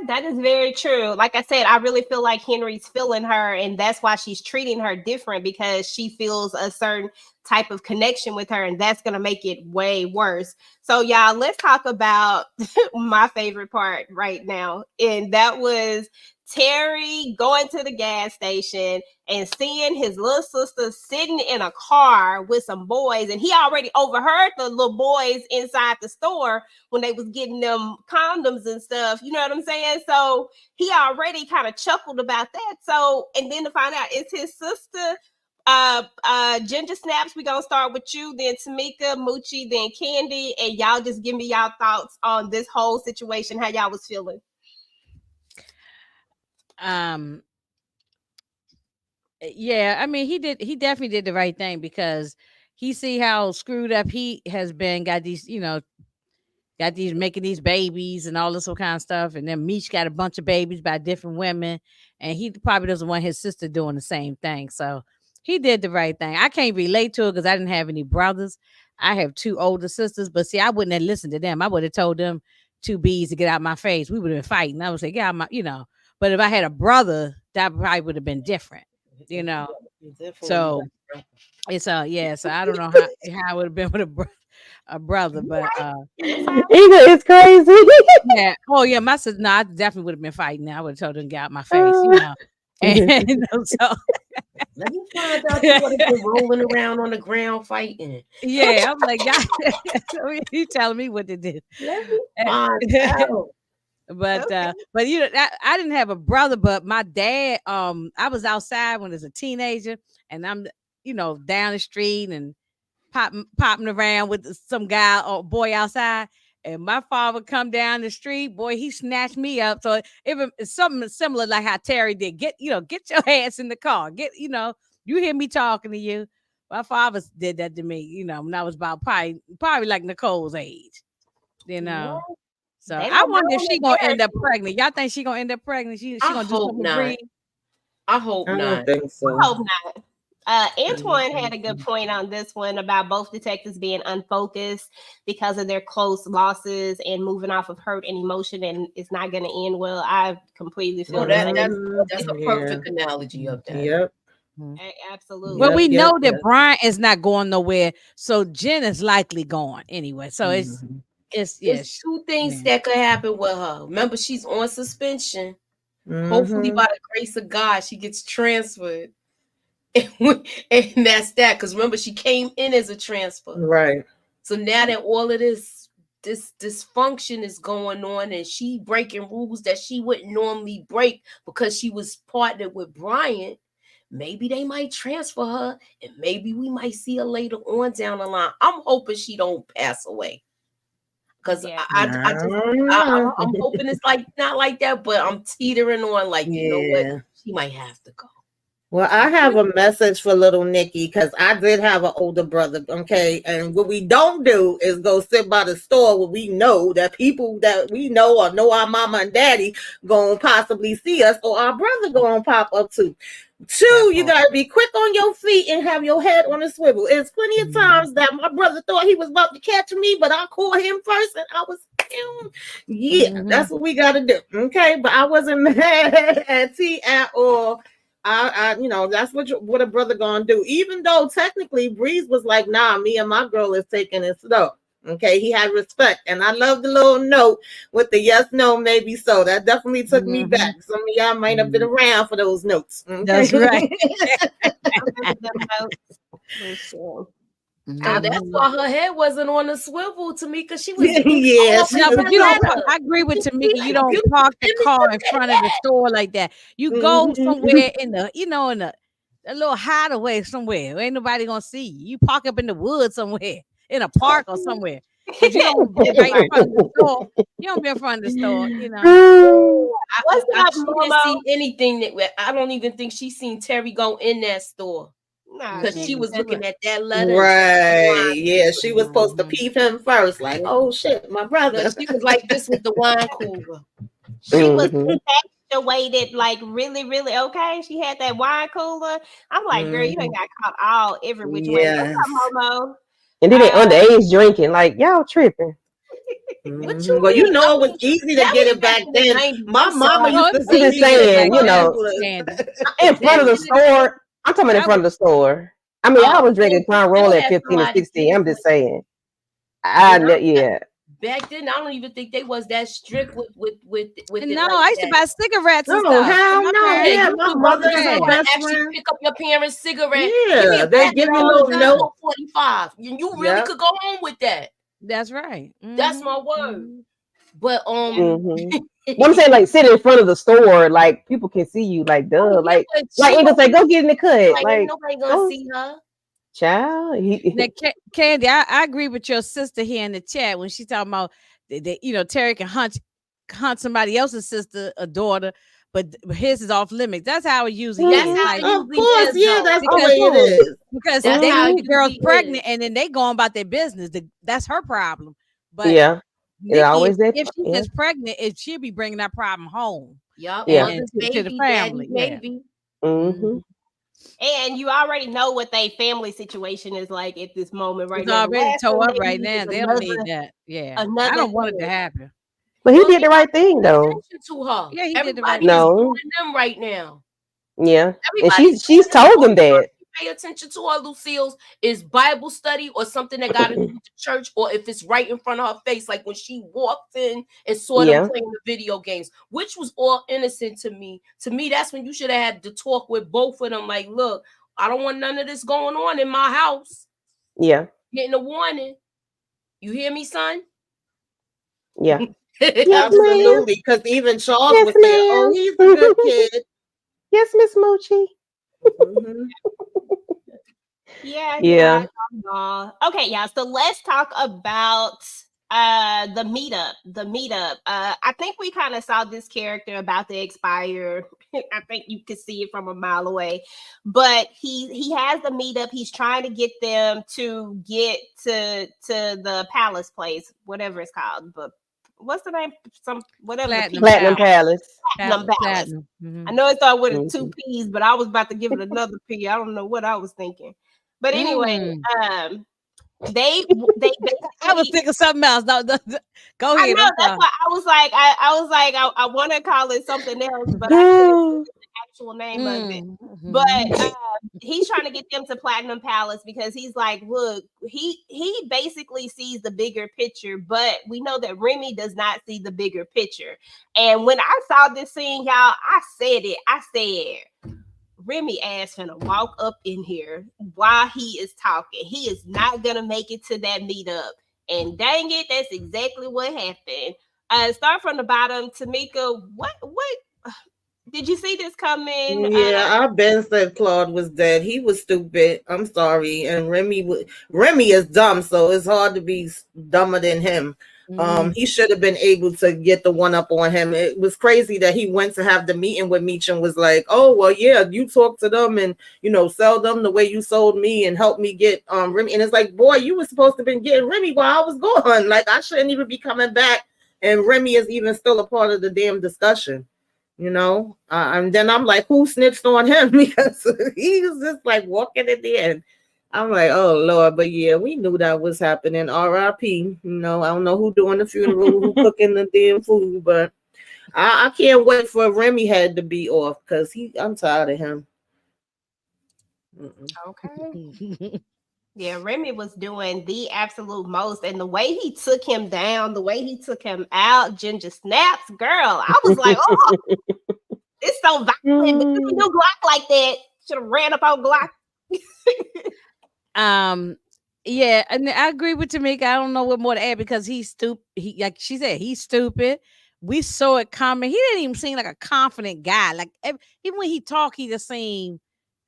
that is very true. Like I said, I really feel like Henry's feeling her, and that's why she's treating her different because she feels a certain type of connection with her, and that's going to make it way worse. So, y'all, let's talk about my favorite part right now, and that was Terry going to the gas station and seeing his little sister sitting in a car with some boys, and he already overheard the little boys inside the store when they was getting them condoms and stuff. You know what I'm saying? So he already kind of chuckled about that. So, and then to find out it's his sister. Ginger Snaps, we gonna start with you, then Tamika, Moochie, then Candy, and y'all just give me y'all thoughts on this whole situation, how y'all was feeling. Yeah, I mean, he definitely did the right thing because he see how screwed up he has been, got these, got these making these babies and all this whole kind of stuff. And then Meech got a bunch of babies by different women. And he probably doesn't want his sister doing the same thing. So he did the right thing. I can't relate to it because I didn't have any brothers. I have two older sisters, but see, I wouldn't have listened to them. I would have told them two bees to get out my face. We would have been fighting. I would say, get out my. But if I had a brother, that probably would have been different, So it's so I don't know how it would have been with a brother, but It's crazy. yeah. Oh yeah, my sister. No, I definitely would have been fighting. I would have told them to get out my face, And so let me find out you would have been rolling around on the ground fighting. Yeah, I'm like, God, you telling me what to do? Let me find out. But I didn't have a brother, but my dad. I was outside when I was a teenager, and I'm down the street and popping around with some guy or boy outside, and my father come down the street. Boy, he snatched me up. So it's something similar like how Terry did. Get your ass in the car. You hear me talking to you. My father did that to me. When I was about probably like Nicole's age. So I wonder if she gonna end up pregnant. Y'all think she gonna end up pregnant? She gonna do something to breed? I hope not. I don't think so. I hope not. Antoine had a good point on this one about both detectives being unfocused because of their close losses and moving off of hurt and emotion, and it's not going to end well. I completely feel that's a perfect analogy of that. Yep. Absolutely. Well, we know that Brian is not going nowhere, so Jen is likely gone anyway. So it's two things that could happen with her. Remember, she's on suspension. Hopefully, by the grace of God, she gets transferred. And that's that. Because remember, she came in as a transfer. Right. So now that all of this dysfunction is going on and she breaking rules that she wouldn't normally break because she was partnered with Brian, maybe they might transfer her and maybe we might see her later on down the line. I'm hoping she don't pass away. Because I'm hoping it's not like that, but I'm teetering on like, you know what? She might have to go. Well, I have a message for little Nikki because I did have an older brother, okay? And what we don't do is go sit by the store where we know that people that we know or know our mama and daddy going to possibly see us or our brother going to pop up to. Two, you got to be quick on your feet and have your head on a swivel. It's plenty of times that my brother thought he was about to catch me, but I called him first and I was that's what we got to do, okay? But I wasn't mad at T at all. I that's what a brother gonna do. Even though technically Breeze was like, nah, me and my girl is taking it slow. Okay, he had respect, and I love the little note with the yes, no, maybe so. That definitely took me back. Some of y'all might have been around for those notes. Okay? That's right. That's why her head wasn't on the swivel, Tamika. She was but you don't. I agree with Tamika. You don't park the car in front of the store like that. You go somewhere in the, in a little hideaway somewhere. Ain't nobody gonna see you. You park up in the woods somewhere, in a park or somewhere. But you don't be right in front of the store. You don't be in front of the store. She didn't see anything that I don't even think she seen Terry go in that store. Because she was looking at that letter. Right. Yeah, she was supposed to peep him first. Like, oh shit, my brother. She was like this with the wine cooler. She was infatuated, like really, really okay. She had that wine cooler. I'm like, girl, you done got caught every which way. And then they underage drinking, like y'all tripping. What you Well, mean? I it was mean, easy to that get was it back back in the then. 90s. My I'm mama sorry. used to it's say I'm just easy to get saying, back you then, know, Candy. in Back front of the in the day, store. I'm talking about in That front was of the store. I mean, I was well, drinking you Crown still Roll at have 15 and somebody 16. pay I'm for just it. saying. And I, Yeah. back then, I don't even think they was that strict with and it no, like I used to that. buy cigarettes and No, stuff for hell my no. Yeah, parents. Yeah, you my could go mother to the and her store Yeah, and best actually friend. pick up your parents' cigarette. Give me Yeah, a they pack give of you a all the those little for time. note. $4.45. You really Yep. could go home with that. That's right. That's my word. But hmm But I'm saying, like, sit in front of the store, like people can see you, like, oh duh, yeah, but like she Inga say, wasn't go get in the cut, like ain't like, nobody gonna go, see her. child. Now, Candy, I agree with your sister here in the chat when she talking about that, Terry can hunt somebody else's sister, a daughter, but his is off limits. That's how it usually That's is. hmm how Like it Of usually course, is yeah, though. that's the Of because way it course. is. because That's they how think it hmm the girl's usually pregnant is. and then they going about their business. That's her problem. But Yeah. It Nikki, always that. if she Yeah. gets pregnant, she'll be bringing that problem home Yup, Yeah. and mother's to the baby, family. daddy's Yeah. baby. hmm Mhm. And you already know what their family situation is like at this moment right It's now. The already last towed thing up they right need is now. They don't need that. Yeah. I another don't want it to thing. happen. But he Well, did they the not right thing, paying though. attention to her. Yeah, he did the right Everybody is thing. No. doing them right now. Yeah. And Everybody's she's doing them. The told them only that. person you pay attention to her, Lucille's, is Bible study or something that got to do with the church, or if it's right in front of her face, like when she walked in and saw them Yeah. playing the video games, which was all innocent to me. To me, that's when you should have had to talk with both of them. Like, look, I don't want none of this going on in my house. Yeah. Getting a warning. You hear me, son? Yeah. Yes, ma'am. Absolutely. Because even Charles Yes, was saying, oh, ma'am. he's a good kid. Yes, Miss Moochie. Mhm. Yeah. Yeah. Okay, y'all. So let's talk about the meetup. The meetup. I think we kind of saw this character about to expire. I think you could see it from a mile away. But he has the meetup. He's trying to get them to get to the palace place, whatever it's called. But what's the name? Some whatever the Platinum P Platinum Palace. Palace. Platinum Palace. Platinum. I know it started with a two Mhm. P's, but I was about to give it another P. I don't know what I was thinking. But anyway, Mm. um, they I was basically. thinking something else. No, go I ahead. know I'm that's sorry. why I want to call it something else, but I couldn't think of the actual name of it. But Mhm. he's trying to get them to Platinum Palace because he's like, look, he basically sees the bigger picture, but we know that Remy does not see the bigger picture. And when I saw this scene, y'all, I said it. I said, Remy ass finna walk up in here while he is talking. He is not gonna make it to that meetup. And dang it, that's exactly what happened. Start from the bottom. Tamika, what did you see this coming? Yeah, I been said Claude was dead. He was stupid. I'm sorry. And Remy is dumb, so it's hard to be dumber than him. Mhm. He should have been able to get the one up on him. It was crazy that he went to have the meeting with Meech and was like, "Oh well, yeah, you talk to them and sell them the way you sold me and help me get Remy." And it's like, boy, you were supposed to been getting Remy while I was gone. Like I shouldn't even be coming back, and Remy is even still a part of the damn discussion. And then I'm like, who snitched on him? Because he was just like walking in there. And I'm like, oh Lord, but yeah, we knew that was happening. R.I.P. I don't know who doing the funeral, who cooking the damn food, but I can't wait for Remy head to be off because I'm tired of him. Okay. Yeah, Remy was doing the absolute most, and the way he took him down, the way he took him out, Ginger Snaps, girl. I was like, oh, it's so violent. But if you do Glock like that, should have ran up on Glock. Yeah, and I agree with Tamika. I don't know what more to add because he's stupid. He, like she said, he's stupid. We saw it coming. He didn't even seem like a confident guy. Like even when he talked, he just seemed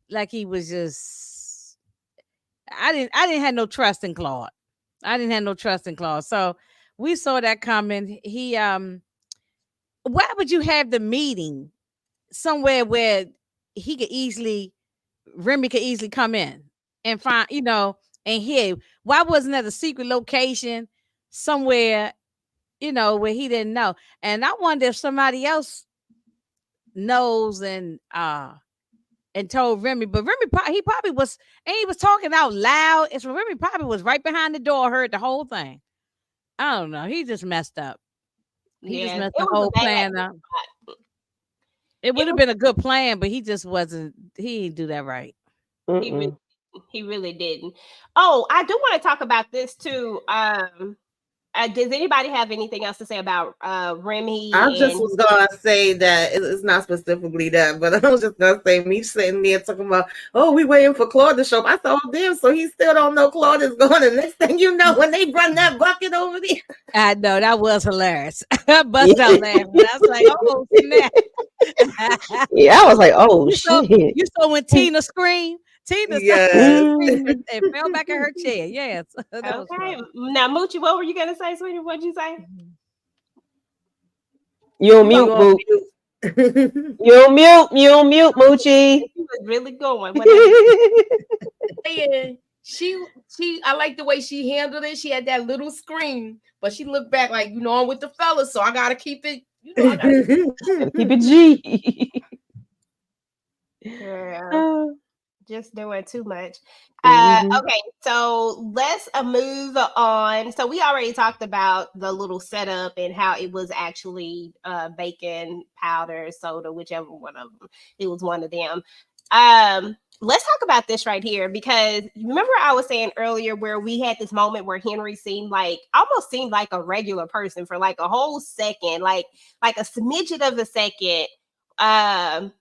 like he was just. I didn't have no trust in Claude. I didn't have no trust in Claude. So we saw that coming. Why would you have the meeting somewhere where he could easily Remy could easily come in and find, and here, why wasn't that a secret location somewhere, where he didn't know? And I wonder if somebody else knows and told Remy, but he probably was, and he was talking out loud. It's Remy probably was right behind the door, heard the whole thing. I don't know. He just messed up. He just Yeah, messed it the was whole a bad. plan up. It would have been a good plan, but he just wasn't. He didn't do that right. He really, Mm-mm. he really didn't. Oh, I do want to talk about this too. Does anybody have anything else to say about Remy I just and was gonna say that it's not specifically that, but I was just gonna say me sitting there talking about, oh, we waiting for Claude to show up. I thought, oh, damn, so he still don't know Claude is going. And next thing you know, when they run that bucket over there, I know that was hilarious. I bust out laughing. I was like, "Oh snap!" Yeah, I was like, oh you saw, shit. you saw when Tina screamed. Tina started yes, screaming Mm. and fell back in her chair. Yes, that was okay? fun. Now, Moochie, what were you gonna say, sweetie? What'd you say? You on you mute, on boo. mute. You on mute, Moochie. He was really going. Whatever. saying I like the way she handled it. She had that little scream, but she looked back like, I'm with the fellas, so I gotta keep it, I gotta Gotta keep it G. Yeah, just doing too much. Mhm. Okay, so let's move on. So we already talked about the little setup and how it was actually bacon powder, soda, whichever one of them. It was one of them. Let's talk about this right here because remember I was saying earlier where we had this moment where Henry almost seemed like a regular person for like a whole second, like a smidget of a second.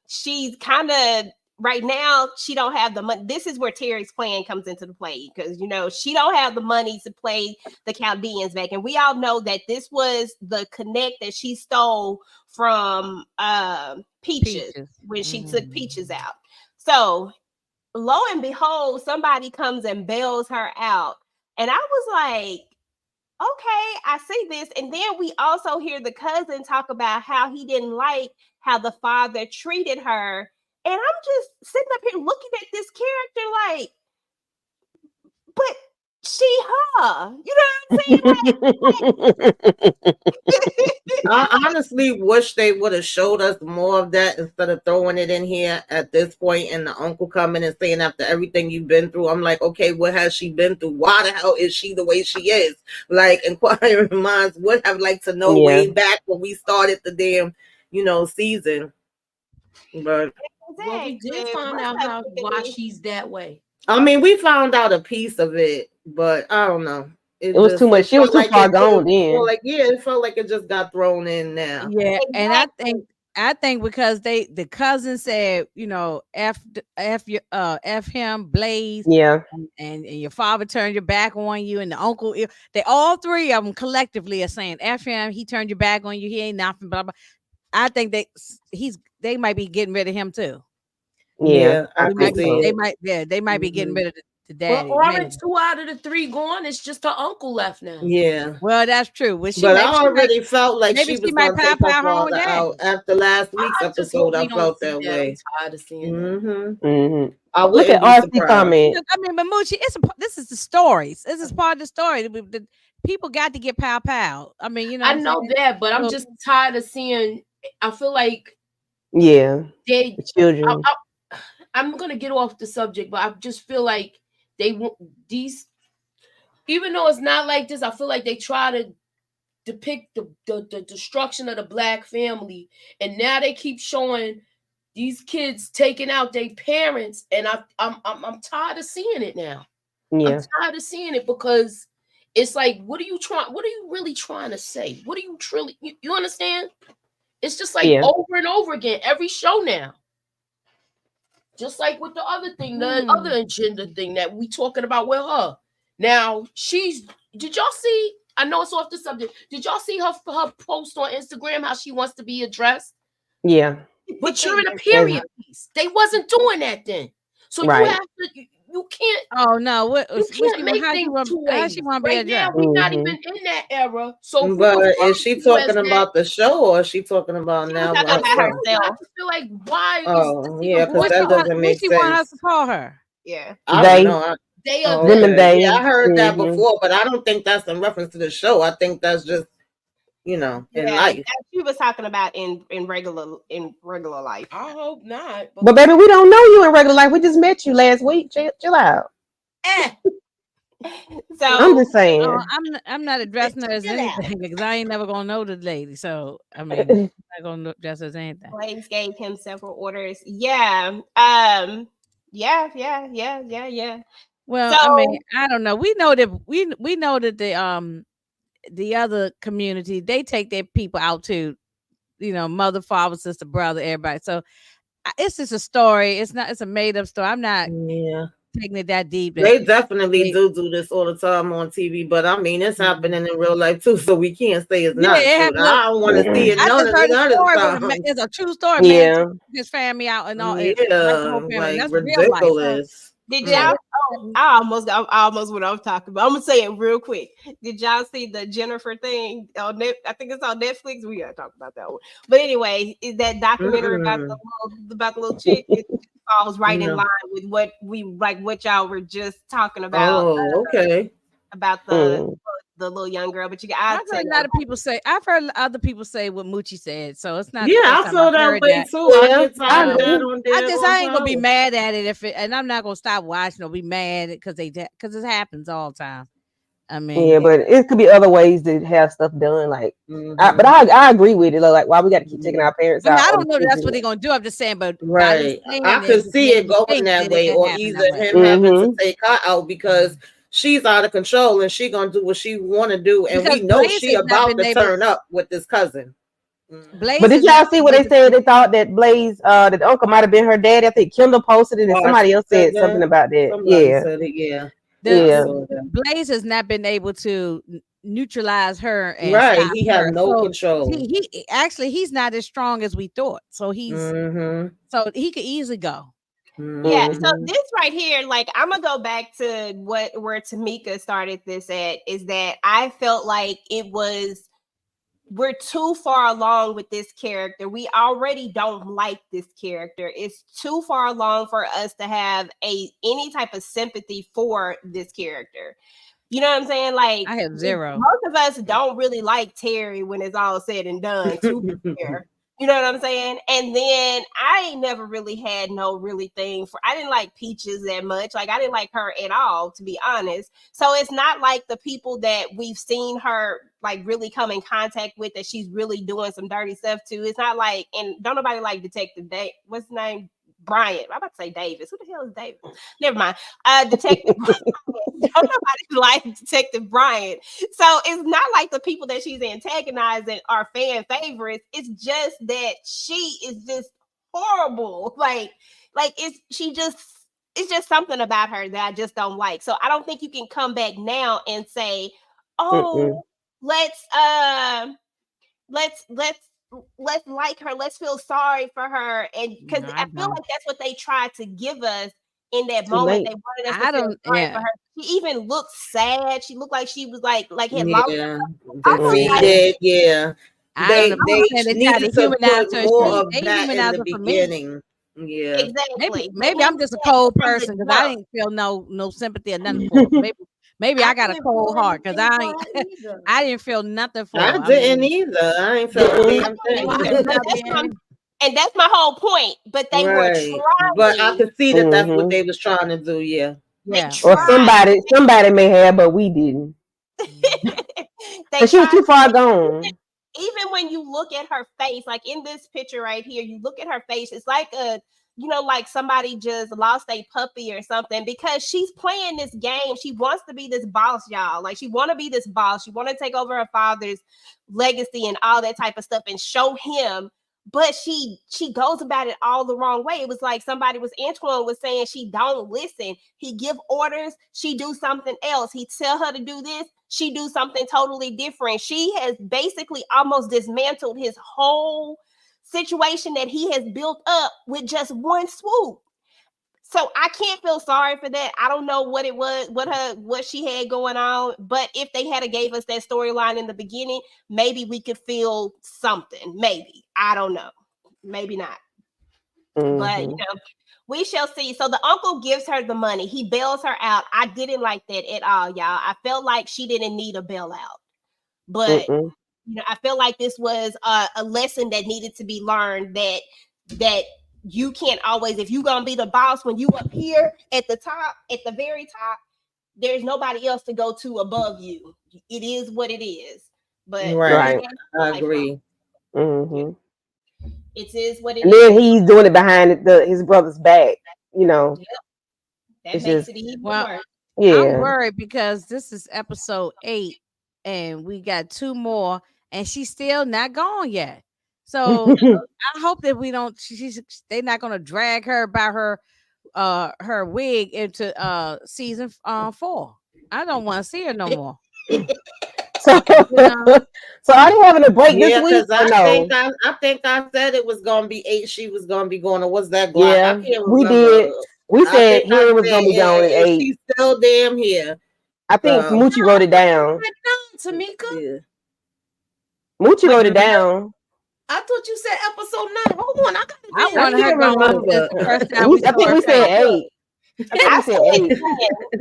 She's kind of right now she don't have the money. This is where Terry's plan comes into the play because she don't have the money to play the Chaldeans back, and we all know that this was the connect that she stole from Peaches Peaches. when she took Peaches out. So lo and behold, somebody comes and bails her out, and I was like, okay, I see this. And then we also hear the cousin talk about how he didn't like how the father treated her. And I'm just sitting up here looking at this character like, but she her. You know what I'm saying? I honestly wish they would have showed us more of that instead of throwing it in here at this point and the uncle coming and saying after everything you've been through. I'm like, okay, what has she been through? Why the hell is she the way she is? Like, inquiring minds would have liked to know Yeah. way back when we started the damn, season. But well, we did Exactly. find What's out up, why Tiffany? she's that way. I mean, we found out a piece of it, but I don't know. It was too much. She was Felt too like far it gone could, then. it felt like it just got thrown in now. Yeah, and Exactly. I think because the cousin said, f him, Blaze, Yeah. and your father turned your back on you, and the uncle, they all three of them collectively are saying f him, he turned your back on you, he ain't nothing, blah blah. I think they might be getting rid of him too. Yeah. I They might think be, so. they might be getting rid of the Well, daddy. already Maybe. 2 out of the 3 gone. It's just her uncle left now. Yeah. Well, that's true. Well, But I already felt like maybe she she was might going to take her pow her own father daddy. out. After last week's I just hope episode, we I don't felt see that that. way. I'm tired of seeing that. Mm-hmm. I Look wouldn't at be RC surprised. comment. I mean, but Moochie, this is the stories. This is part of the story. The people got to get pow. I mean, I what I'm know saying? that, but I'm So- just tired of seeing. I feel like Yeah. they. The children. I'm gonna get off the subject, but I just feel like they want these. Even though it's not like this, I feel like they try to depict the destruction of the black family, and now they keep showing these kids taking out their parents, and I'm tired of seeing it now. I'm Yeah. tired of seeing it because it's like, what are you really trying to say? What are you truly, you understand? It's just like Yeah. over and over again, every show now. Just like with the other thing, the other agenda thing that we talking about with her. Now, did y'all see, I know it's off the subject, did y'all see her post on Instagram how she wants to be addressed? Yeah. But you're in a period piece. They wasn't doing that then. So Right. you have to, you can't, Oh no! you can't make how she things want? two How ways. she want to be Right now, addressed? we're not Mhm. even in that era. So who But refers is she to you as talking that? about the show or is she talking about She was now? talking about herself? I herself. just feel like, why is Oh, this yeah, even because brought that up? doesn't Who make she want us sense. to call her? Yeah. I They. don't know. They Oh, are Them and okay. they. Yeah, I heard that Mhm. before, but I don't think that's in reference to the show. I think that's just, in Yeah, life. she was talking about in regular life. I hope not. But baby, we don't know you in regular life. We just met you last week. Chill out. Eh, I'm So just saying. I'm not addressing her as Chill out. anything because I ain't never gonna know the lady. So I mean, I'm not gonna address her as anything. Blaze gave him several orders. Yeah. Yeah. Well, I mean, So I don't know. We know that we know that the other community, they take their people out to, mother, father, sister, brother, everybody. So it's just a story. It's a made up story. I'm not Yeah. taking it that deep. They definitely do this all the time on TV, but I mean, it's happening in real life too, so we can't say it's Yeah, not it true. happens. I don't want to see it I none just of heard a the story time. it's a true story. Man Yeah. took his family out and all. Like the whole Yeah, family. like That's real life. So, ridiculous. did yeah, y'all? Oh, I almost what I'm talking about. I'm gonna say it real quick. Did y'all see the Jennifer thing on Net? I think it's on Netflix. We gotta talk about that one. But anyway, is that documentary about the little chick? It falls right in No. line with what y'all were just talking about Oh, okay. about Mm. the little young girl. But I've heard a lot of people say. I've heard other people say what Moochie said. So it's not the Yeah, first I time feel I've that heard way that. too. I Yeah, get I tired of agree. that on there. I ain't gonna be mad at it and I'm not gonna stop watching or be mad because it happens all the time. I mean, Yeah, but it could be other ways to have stuff done. Like, but I agree with it. Like, why we got to keep taking our parents I mean, out? I on don't know that's what TV? they're gonna do. I'm just saying, but by just Right. saying I it, could just see made it me going think that that it way, can or happen either that way. him having to Mhm. take her out because she's out of control and she gonna do what she want to do, and Because we know Blaze she has not about been to able. turn up with this cousin. But Blaze did has not y'all see what been they able said? to. They thought that Blaze, that the uncle might have been her dad. I think Kendall posted it, and Oh, I somebody else said said something that. about that. Somebody Yeah, said it. Yeah, I The yeah. saw that. Blaze has not been able to neutralize her and Right. stop He have her. no So control. he actually he's not as strong as we thought. So Mm-hmm. so he could easily go. Yeah, Mm-hmm. so Mhm. this right here, like I'm gonna go back to where Tamika started this at, is that I felt like we're too far along with this character. We already don't like this character. It's too far along for us to have any type of sympathy for this character. You know what I'm saying? Like I have zero. most of us don't really like Terry when it's all said and done, to be fair. You know what I'm saying? And then I ain't never really had no really thing for I didn't like Peaches that much. Like I didn't like her at all, to be honest. So it's not like the people that we've seen her like really come in contact with that she's really doing some dirty stuff to. It's not like, and don't nobody like Detective what's his name? Bryant. I'm about to say Davis. Who the hell is Davis? Never mind. Detective don't nobody like Detective Bryant. So it's not like the people that she's antagonizing are fan favorites. It's just that she is just horrible. Like it's just something about her that I just don't like. So I don't think you can come back now and say, Mm-mm. oh, let's let's let's let's like her, let's feel sorry for her, and because No, I I feel don't. like that's what they tried to give us in that Too moment. late. They wanted us to I feel don't. sorry for Yeah, her. She even looked sad. She looked like she was like had lost Yeah, almost like yeah. defeated. Yeah, I don't know. But I'm they saying they tried needed to to humanize put her. more of They that in humanized the her for me. beginning. Yeah. exactly. They Maybe I'm needed just a that cold from the person because I jump. didn't feel no sympathy or nothing for her. Maybe I I got a didn't feel cold heart because anything I for ain't, her either. I didn't feel nothing for I her. I didn't mean, either. I ain't felt a Mm-mm. damn I didn't either. good But job, thing. that's my whole point. But they were Right. But I trying. could see that that's what Mhm. they was trying to do. Yeah. They yeah. Or tried. somebody may have, but we didn't, They cause she was tried. too far gone. Even when you look at her face, like in this picture right here, you look at her face, it's like like somebody just lost a puppy or something, because she's playing this game. She wants to be this boss, y'all. Like she want to be this boss. She want to take over her father's legacy and all that type of stuff and show him. But she goes about it all the wrong way. It was like Antoine was saying, she don't listen. He give orders, she do something else. He tell her to do this, she do something totally different. She has basically almost dismantled his whole situation that he has built up with just one swoop. So I can't feel sorry for that. I don't know what it was, what she had going on. But if they had gave us that storyline in the beginning, maybe we could feel something. Maybe. I don't know. Maybe not. But Mhm. we shall see. So the uncle gives her the money. He bails her out. I didn't like that at all, y'all. I felt like she didn't need a bailout. But Mm-mm. I feel like this was a lesson that needed to be learned, that you can't always, if you're gonna be the boss when you up here at the top, at the very top, there's nobody else to go to above you. It is what it is. But Right. I like, agree. Hmm. it is what it And then is. he's doing it behind his brother's back. You know, Yep. That it's makes just it even Well, worse. I'm yeah. worried because this is episode 8 and we got 2 more and she's still not gone yet. So I hope that we don't they're not gonna drag her by her wig into season 4. I don't want to see her no more. So, You know? so are they having a break this Yeah, week because or no? I think I said it was gonna be 8. She was gonna be going. Or was that Glock? I Yeah, can't we remember. did. We I said think I Henry was said gonna be gone at 8. she's still damn here. I think So Moochie wrote it down. Tamika. yeah. Moochie Wait, wrote it down. I thought you said episode 9. Hold on, I gotta I be. I wanted her can't gone since remember. the first time we I saw think her we said face. 8. I think I we said said 8. 10.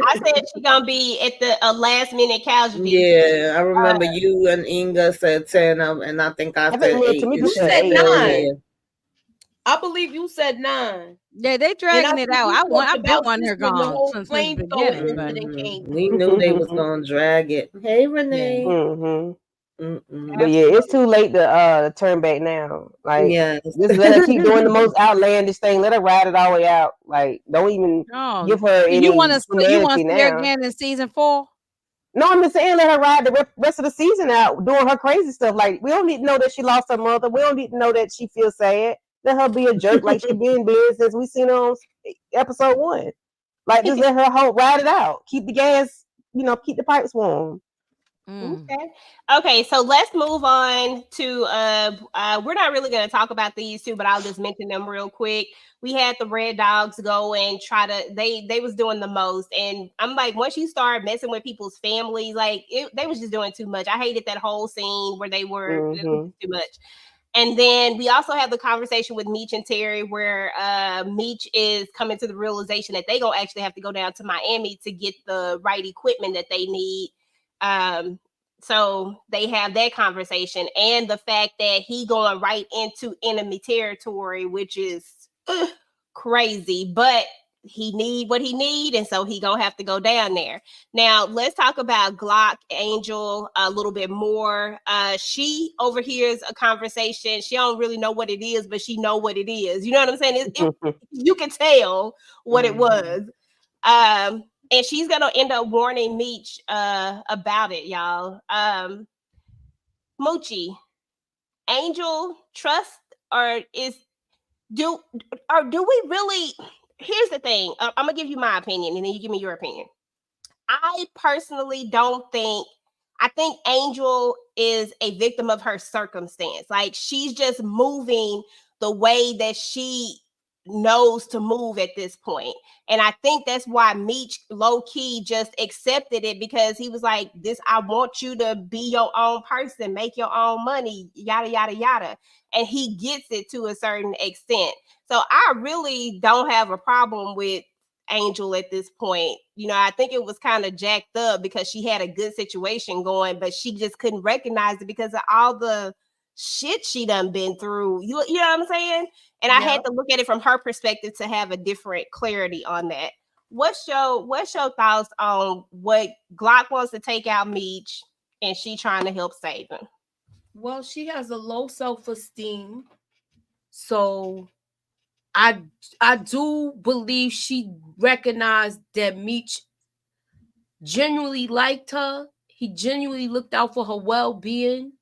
I said she gonna be at the last minute casualty. Yeah, I remember you and Inga said 10, and I think I I think said Lil 8. Tamika And said said 8 9. earlier. I believe you said 9. Yeah, they And dragging I it think out. you talked I've been about wanting this her when the gone whole since the flamethrower beginning, but incident came We through. knew they was gonna drag it. Hey, Renee. Hmm. Mm-mm. But yeah, it's too late to turn back now. Like, Yes. just let her keep doing the most outlandish thing. Let her ride it all the way out. Like, don't even oh, give her so you want any to humanity see her now. again in season 4? No, I'm just saying, let her ride the rest of the season out doing her crazy stuff. Like, we don't need to know that she lost her mother. We don't need to know that she feels sad. Let her be a jerk like she been since we seen her on episode 1. Like, just let her ride it out. Keep the gas, keep the pipes warm. Okay, so let's move on to we're not really going to talk about these two, but I'll just mention them real quick. We had the Red Dogs go and try to they was doing the most, and I'm like, once you start messing with people's families, like they was just doing too much. I hated that whole scene where they were too much. And then we also have the conversation with Meech and Terry where Meech is coming to the realization that they gonna actually have to go down to Miami to get the right equipment that they need. So they have that conversation, and the fact that he going right into enemy territory, which is crazy, but he need what he need, and so he gonna have to go down there. Now let's talk about Glock Angel a little bit more. She overhears a conversation. She don't really know what it is, but she know what it is. You know what I'm saying? You can tell what it was. And she's gonna end up warning Meech about it, y'all. Moochie, Angel trust or do we really? Here's the thing. I'm gonna give you my opinion, and then you give me your opinion. I personally don't think. I think Angel is a victim of her circumstance. Like she's just moving the way that she knows to move at this point. And I think that's why Meech low key just accepted it because he was like, this, I want you to be your own person, make your own money, yada, yada, yada. And he gets it to a certain extent. So I really don't have a problem with Angel at this point. I think it was kind of jacked up because she had a good situation going, but she just couldn't recognize it because of all the shit she done been through. You know what I'm saying? And I had to look at it from her perspective to have a different clarity on that. What's your thoughts on what Glock wants to take out Meech and she trying to help save him? Well, she has a low self-esteem. So I do believe she recognized that Meech genuinely liked her. He genuinely looked out for her well-being.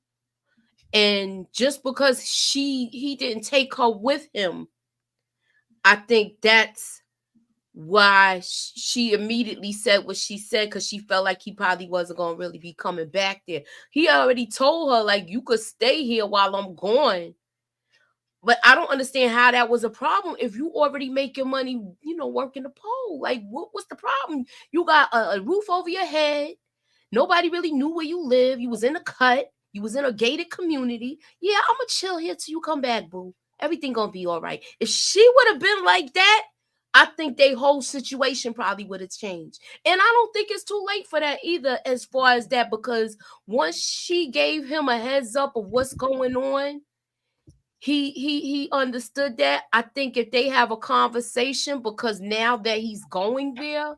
And just because he didn't take her with him, I think that's why she immediately said what she said, because she felt like he probably wasn't going to really be coming back there. He already told her, like, you could stay here while I'm gone. But I don't understand how that was a problem if you already make your money, working the pole. Like, what's the problem? You got a roof over your head. Nobody really knew where you live. You was in a cut. You was in a gated community. Yeah, I'm going to chill here till you come back, boo. Everything going to be all right. If she would have been like that, I think their whole situation probably would have changed. And I don't think it's too late for that either as far as that, because once she gave him a heads up of what's going on, he understood that. I think if they have a conversation, because now that he's going there,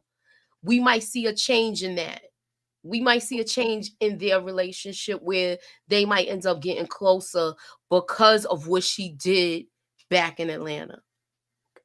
we might see a change in that. We might see a change in their relationship where they might end up getting closer because of what she did back in Atlanta.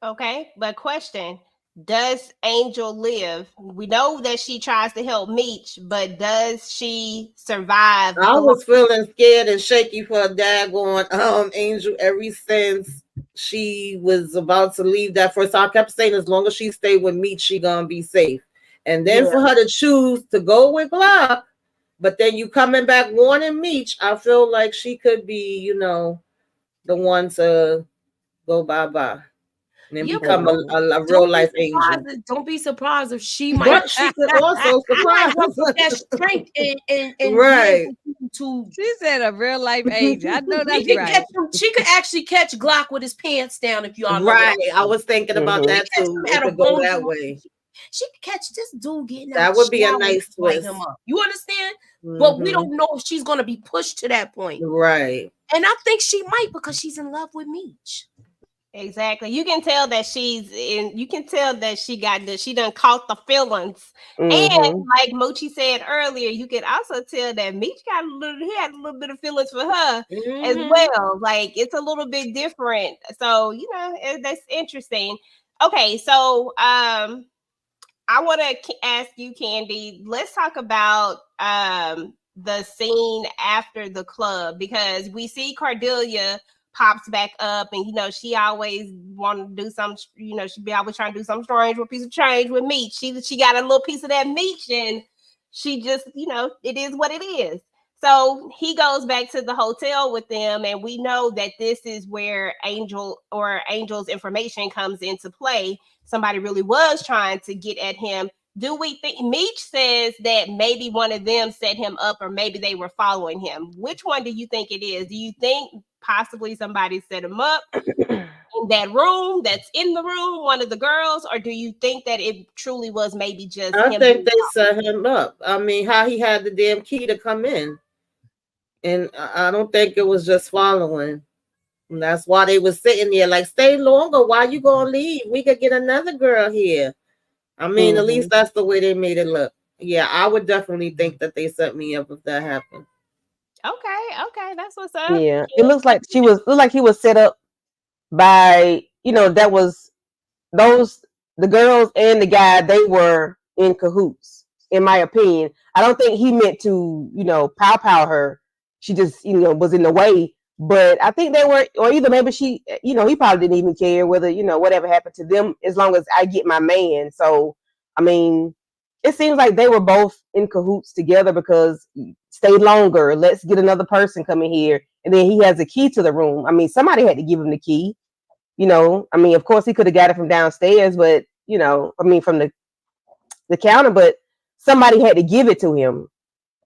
Okay, but question: does Angel live? We know that she tries to help Meech, but does she survive? I was feeling scared and shaky for a daggone Angel ever since she was about to leave that first. I kept saying as long as she stay with me, she gonna be safe. And then for her to choose to go with Glock, but then you coming back warning Meech, I feel like she could be, the one to go bye-bye and become a real life angel. Don't be surprised if she might. But she could also surprise that strength and right. She said a real life angel. I know that's right. She could actually catch Glock with his pants down if y'all know. Right. I was thinking about that too. It could go that way. She could catch this dude getting that out. Would be a nice twist. Him up. You understand? But we don't know if she's going to be pushed to that point. Right. And I think she might because she's in love with Meech. Exactly. You can tell that she's in. You can tell that she done caught the feelings. And like Mochi said earlier, you can also tell that Meech he had a little bit of feelings for her as well. Like it's a little bit different. So that's interesting. Okay, so I want to ask you, Candy. Let's talk about the scene after the club, because we see Cordelia pops back up, and she always want to do some, she be always trying to do something strange with a piece of change with Meech. She got a little piece of that Meech, and she just, it is what it is. So he goes back to the hotel with them, and we know that this is where Angel's information comes into play. Somebody really was trying to get at him. Do we think Meech says that maybe one of them set him up, or maybe they were following him? Which one do you think it is? Do you think possibly somebody set him up in that room that's in the room, one of the girls, or do you think that it truly was maybe just I think they set him up. I mean, how he had the damn key to come in. And I don't think it was just following. And that's why they was sitting there like, stay longer. Why you gonna leave? We could get another girl here. I mean, at least that's the way they made it look. Yeah, I would definitely think that they set me up if that happened. Okay, that's what's up. Yeah, it looks like he was set up by, that was the girls and the guy, they were in cahoots, in my opinion. I don't think he meant to, pow her. She just, was in the way. But I think they were, or either maybe she, he probably didn't even care whether, whatever happened to them, as long as I get my man. So, I mean, it seems like they were both in cahoots together, because stay longer, let's get another person coming here. And then he has a key to the room. I mean, somebody had to give him the key. I mean, of course he could have got it from downstairs, but, from the counter, but somebody had to give it to him.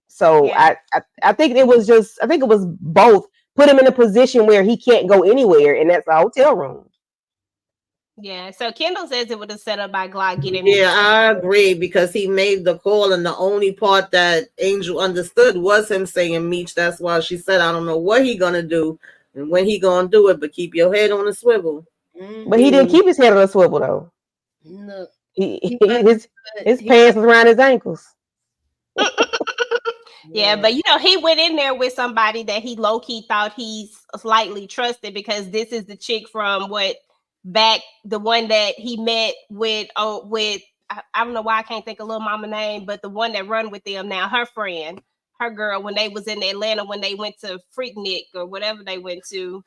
So yeah. I think it was both. Put him in a position where he can't go anywhere, and that's a hotel room. Yeah, so Kendall says it was set up by Glock getting. Yeah, I agree, because he made the call, and the only part that Angel understood was him saying Meech. That's why she said, I don't know what he gonna do and when he gonna do it, but keep your head on a swivel. But he didn't keep his head on a swivel though. No, his pants was around his ankles. Yeah, but he went in there with somebody that he low-key thought he slightly trusted, because this is the chick from the one that he met with I don't know why I can't think of Lil Mama name, but the one that run with them now, her friend, her girl, when they was in Atlanta, when they went to Freaknik or whatever they went to.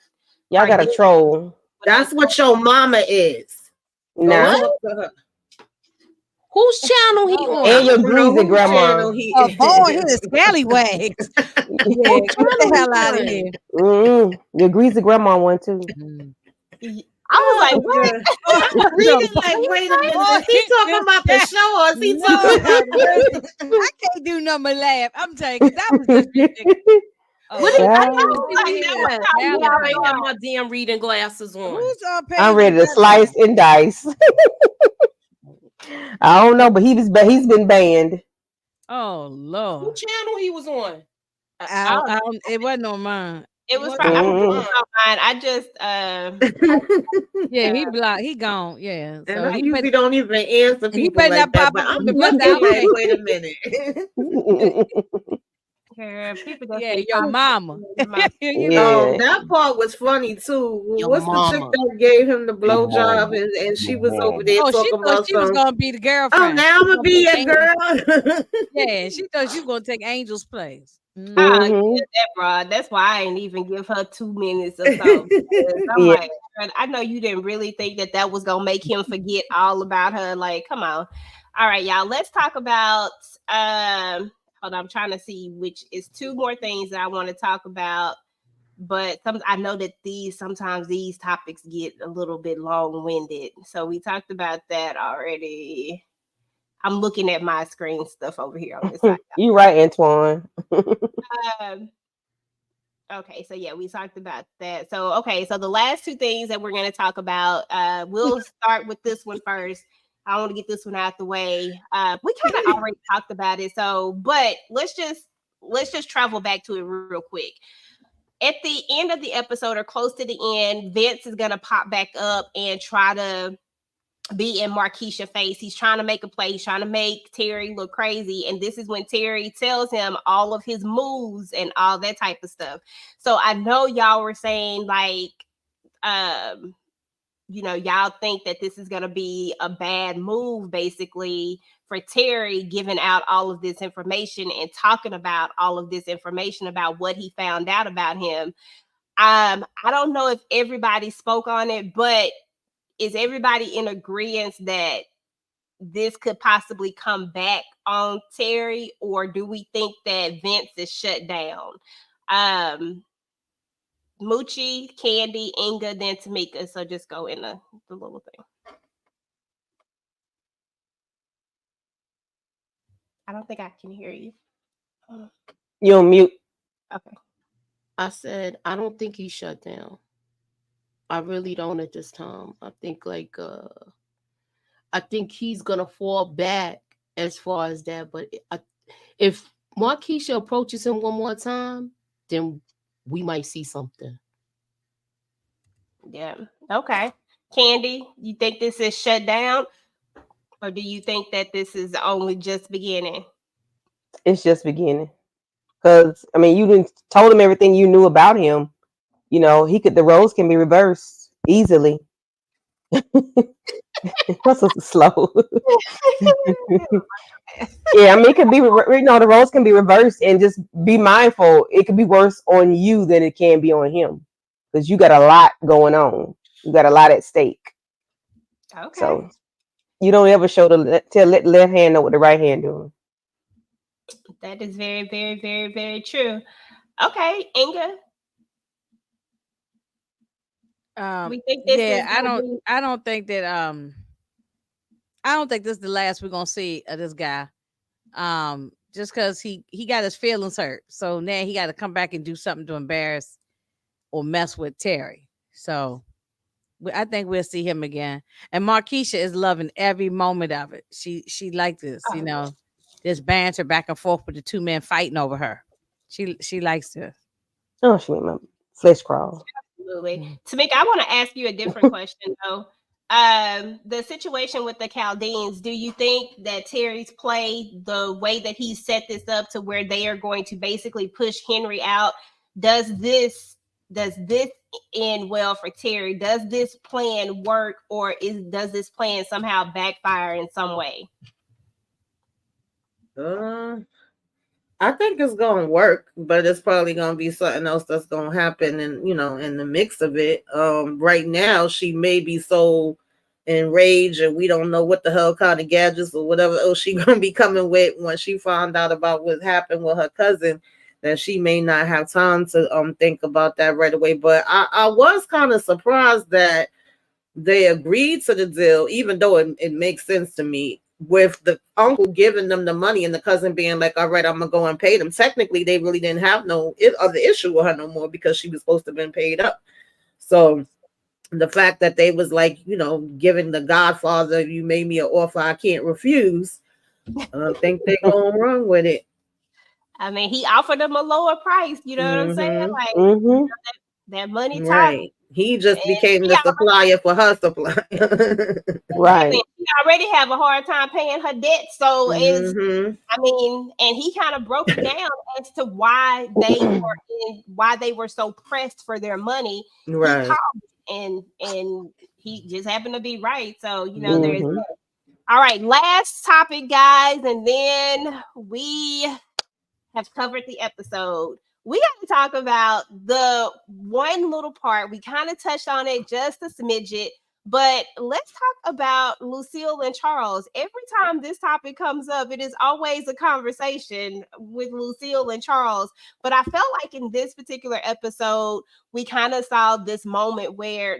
Y'all got a troll. That's what your mama is. Nah. Whose channel he on? And your greasy grandma. He is scallywags. Yeah, get the hell out of here. Your greasy grandma one too. I was like, what? Reading like, wait a minute. Is he talking about the show, or is he talking about I can't do no more laugh. I'm telling you, that was just ridiculous. I got my damn reading glasses on. I'm ready to slice and dice. I don't know, but he's been banned. Oh Lord! What channel he was on? It wasn't on mine. It was What probably I'm Mhm. on mine. I just Yeah, he blocked. He gone. Yeah. And So I he usually don't even answer he people better like not that. pop But up I'm on the looking birthday like, cake. wait a minute. people just Yeah, be your popping mama. in my You know. Yeah. That part was funny too. Your What's the chick mama. that gave him the Your blowjob mama. and she Your was over mama. there Oh, she talking thought about she was some, gonna be the oh, girlfriend. now She I'm was gonna gonna be take your Angel. girl. Yeah, she thought she was gonna take Angel's place. Ah, yeah, Mhm. that broad. That's why I ain't even give her 2 minutes or so. Because I'm Yeah. like, "Girl, I know you didn't really think that that was gonna make him forget all about her. Like, come on. All right, y'all. Let's talk about. Hold on, I'm trying to see which is two more things that I want to talk about. But I know that sometimes these topics get a little bit long winded. So we talked about that already. I'm looking at my screen stuff over here on this side. You right, Antoine. Um, Okay, so yeah, we talked about that. So okay, so the last two things that we're going to talk about, we'll start with this one first. I want to get this one out the way. We kind of already talked about it, so but let's just travel back to it real quick. At the end of the episode or close to the end, Vince is going to pop back up and try to be in Markeisha face. He's trying to make a play. He's trying to make Terry look crazy. And this is when Terry tells him all of his moves and all that type of stuff. So I know y'all were saying like, y'all think that this is going to be a bad move basically for Terry giving out all of this information and talking about all of this information about what he found out about him. I don't know if everybody spoke on it, but is everybody in agreement that this could possibly come back on Terry, or do we think that Vince is shut down? Moochie, Candy, Inga, then Tamika. So just go in the little thing. I don't think I can hear you. You on mute. Okay. I said I don't think he's shut down. I really don't at this time. I think I think he's gonna fall back as far as that. But if Markeisha approaches him one more time, then we might see something. Yeah. Okay. Candy, you think this is shut down, or do you think that this is only just beginning? It's just beginning. Because I mean, you didn't told him everything you knew about him. You know, the roles can be reversed easily. What's so slow? Yeah, I mean, it could be. The roles can be reversed, and just be mindful. It could be worse on you than it can be on him, because you got a lot going on. You got a lot at stake. Okay. So you don't ever let the left hand know what the right hand doing. That is very, very, very, very true. Okay, Inga, we think this is Yeah, gonna be I don't think that I don't think this is the last we're gonna see of this guy. Just because he got his feelings hurt, so now he got to come back and do something to embarrass or mess with Terry. So I think we'll see him again. And Markeisha is loving every moment of it. She liked this, this banter back and forth with the two men fighting over her. She likes this. Oh, she made my flesh crawl. absolutely. Tamika, I want to ask you a different question though. The situation with the Chaldeans, do you think that Terry's play, the way that he set this up to where they are going to basically push Henry out, does this end well for Terry? Does this plan work, or does this plan somehow backfire in some way? I think it's gonna work, but it's probably gonna be something else that's gonna happen, and in the mix of it. Right now she may be so enraged, and we don't know what the hell kind of gadgets or whatever else she gonna be coming with when she found out about what happened with her cousin. That she may not have time to think about that right away. But I was kind of surprised that they agreed to the deal, even though it makes sense to me, with the uncle giving them the money and the cousin being like, all right, I'm gonna go and pay them. Technically, they really didn't have no other issue with her no more because she was supposed to have been paid up. So the fact that they was like, giving the Godfather, you made me an offer I can't refuse. I don't think they're going wrong with it. I mean, he offered them a lower price. You know what I'm saying? Mm-hmm. Like Mm-hmm. that money talk. Right. He just And became she the supplier for her supply. exactly. Right. She already have a hard time paying her debt, so is Mm-hmm. I mean, and he kind of broke it down as to why they were so pressed for their money. He Right. called and he just happened to be right. So there's Mm-hmm. all right. Last topic, guys, and then we have covered the episode. We got to talk about the one little part. We kind of touched on it just a smidget, but let's talk about Lucille and Charles. Every time this topic comes up, it is always a conversation with Lucille and Charles. But I felt like in this particular episode, we kind of saw this moment where,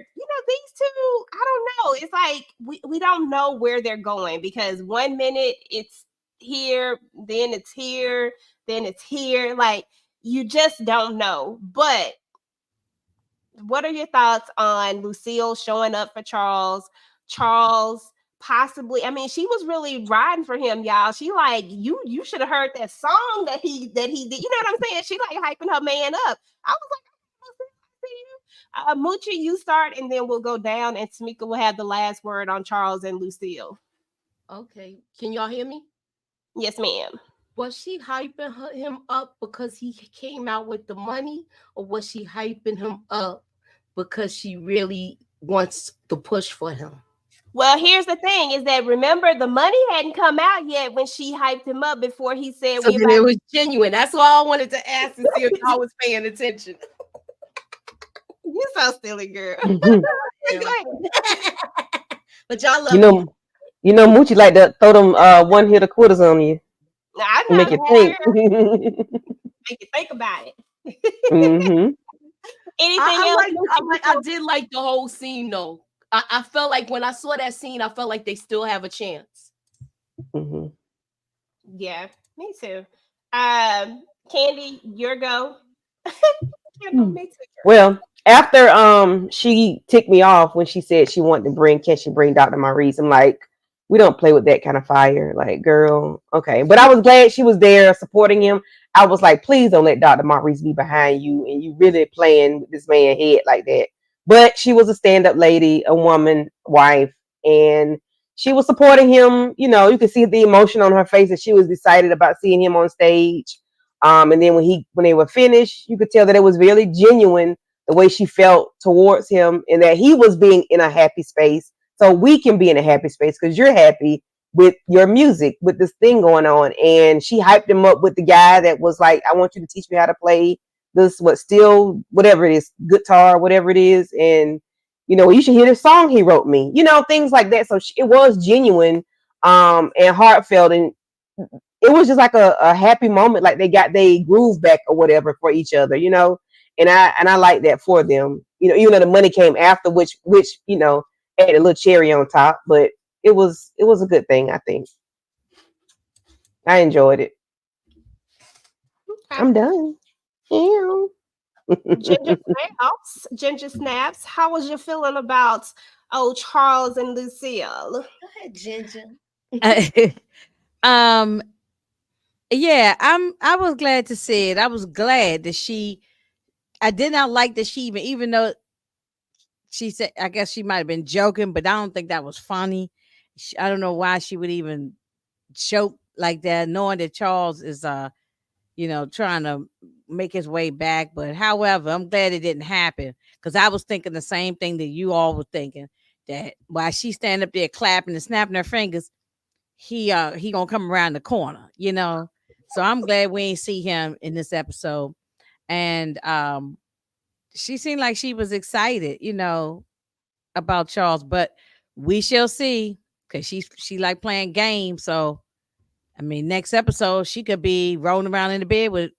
these two, I don't know. It's like we don't know where they're going because one minute it's here, then it's here, then it's here. Like you just don't know. But what are your thoughts on Lucille showing up for Charles? Charles possibly, I mean, she was really riding for him, y'all. She like, you should have heard that song that he did. You know what I'm saying? She like hyping her man up. I was like, Moochie, you start and then we'll go down and Tamika will have the last word on Charles and Lucille. Okay. Can y'all hear me? Yes, ma'am. Was she hyping him up because he came out with the money, or was she hyping him up because she really wants to push for him? Well, here's the thing is that remember the money hadn't come out yet when she hyped him up before he said So we then about it was genuine. That's why I wanted to ask to see if y'all was paying attention. you so silly girl. you Go ahead. But y'all love me. know, Moochie like to throw them one hitter quitters on you Now, I to know make how you to think. make you think about it. Mm-hmm. Anything else? I did like the whole scene though. I felt like when I saw that scene, I felt like they still have a chance. Mm-hmm. Yeah, me too. Candy, your go. Me too. Well, after she ticked me off when she said she wanted to can she bring Dr. Maurice? I'm like, we don't play with that kind of fire. Like, girl, okay. But I was glad she was there supporting him. I was like, please don't let Dr. Maurice be behind you and you really playing with this man's head like that. But she was a stand-up lady, a woman, wife, and she was supporting him. You could see the emotion on her face that she was excited about seeing him on stage. And then when they were finished, you could tell that it was really genuine the way she felt towards him and that he was being in a happy space. So we can be in a happy space because you're happy with your music, with this thing going on. And she hyped him up with the guy that was like, I want you to teach me how to play this, whatever it is, guitar, whatever it is. And, you should hear the song he wrote me, things like that. So it was genuine and heartfelt. And it was just like a happy moment, like they got their groove back or whatever for each other, and I like that for them, even though the money came after, which had a little cherry on top, but it was a good thing. I think I enjoyed it. Okay. I'm done. Ew. Ginger snaps. How was your feeling about Charles and Lucille? Go ahead, Ginger. um yeah, I was glad to see it. I was glad that I did not like that even though she said, I guess she might have been joking, but I don't think that was funny. I don't know why she would even joke like that, knowing that Charles is trying to make his way back. But however, I'm glad it didn't happen because I was thinking the same thing that you all were thinking, that while she stand up there clapping and snapping her fingers, he gonna come around the corner. So I'm glad we ain't see him in this episode. And she seemed like she was excited, about Charles, but we shall see because she like playing games. So I mean, next episode she could be rolling around in the bed with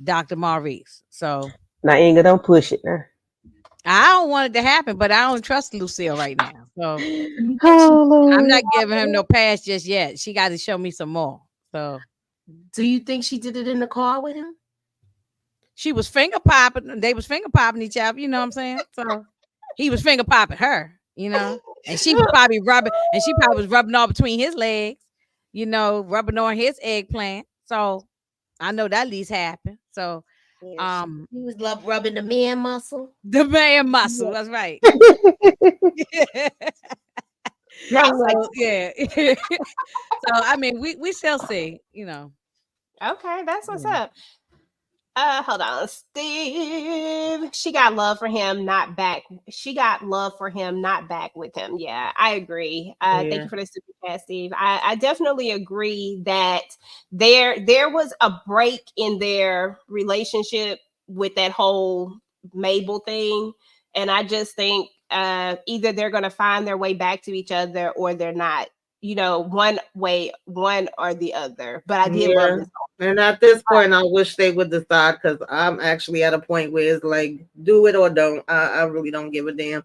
Dr. Maurice. So Now, Inga, don't push it now. I don't want it to happen, but I don't trust Lucille right now. So Oh, I'm Lord. not giving him no pass just yet. She got to show me some more. So Do you think she did it in the car with him? she was finger popping. They was finger popping each other. You know what I'm saying? So he was finger popping her. And she was probably rubbing, and she probably was rubbing all between his legs. Rubbing on his eggplant. So I know that at least happened. So Yes. He was love rubbing the man muscle. the man muscle, that's right. I was like, So yeah. So I mean we shall see, you know. Okay, that's what's Yeah. up. Hold on, Steve. She got love for him, not back. She got love for him, not back with him. Yeah, I agree. Thank Yeah. you for the super chat, Steve. I definitely agree that there was a break in their relationship with that whole Mabel thing, and I just think either they're gonna find their way back to each other or they're not. You know, one way, one or the other. But I did love Yeah. this. And at this point, I wish they would decide because I'm actually at a point where it's like, do it or don't. I really don't give a damn.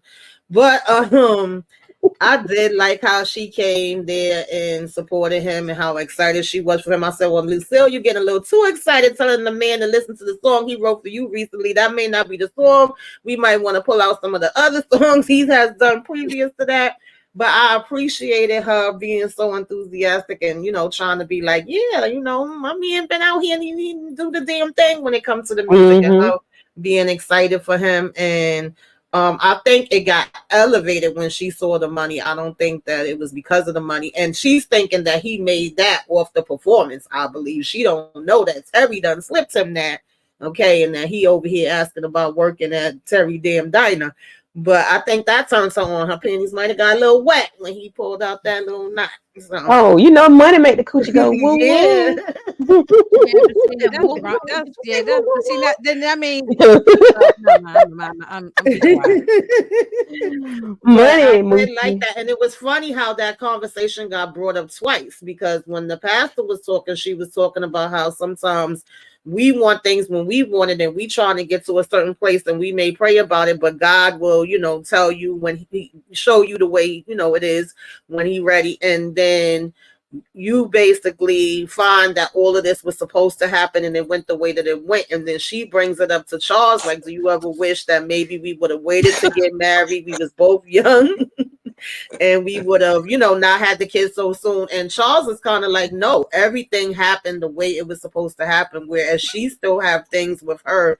But I did like how she came there and supported him and how excited she was for him. I said, well, Lucille, you're getting a little too excited telling the man to listen to the song he wrote for you recently. That may not be the song. We might want to pull out some of the other songs he has done previous to that. But I appreciated her being so enthusiastic and, trying to be like, yeah, my man been out here and he didn't do the damn thing when it comes to the music and her being excited for him. And I think it got elevated when she saw the money. I don't think that it was because of the money. And she's thinking that he made that off the performance, I believe. She don't know that Terry done slipped him that. Okay, and that he over here asking about working at Terry damn diner. But I think that turned something on. Her panties might have got a little wet when he pulled out that little knot. So. oh, money make the coochie go woo Yeah. woo. Yeah, but see, that's Woo, wrong. woo. That's but see that then that means I'm be quiet. But I Money, did like Moochie. that. And it was funny how that conversation got brought up twice because when the pastor was talking, she was talking about how sometimes we want things when we want it and we trying to get to a certain place and we may pray about it, but God will, tell you when he show you the way, it is when he ready. And then you basically find that all of this was supposed to happen and it went the way that it went. And then she brings it up to Charles, like, do you ever wish that maybe we would have waited to get married? We was both young and we would have, not had the kids so soon. And Charles is kind of like, no, everything happened the way it was supposed to happen. Whereas she still have things with her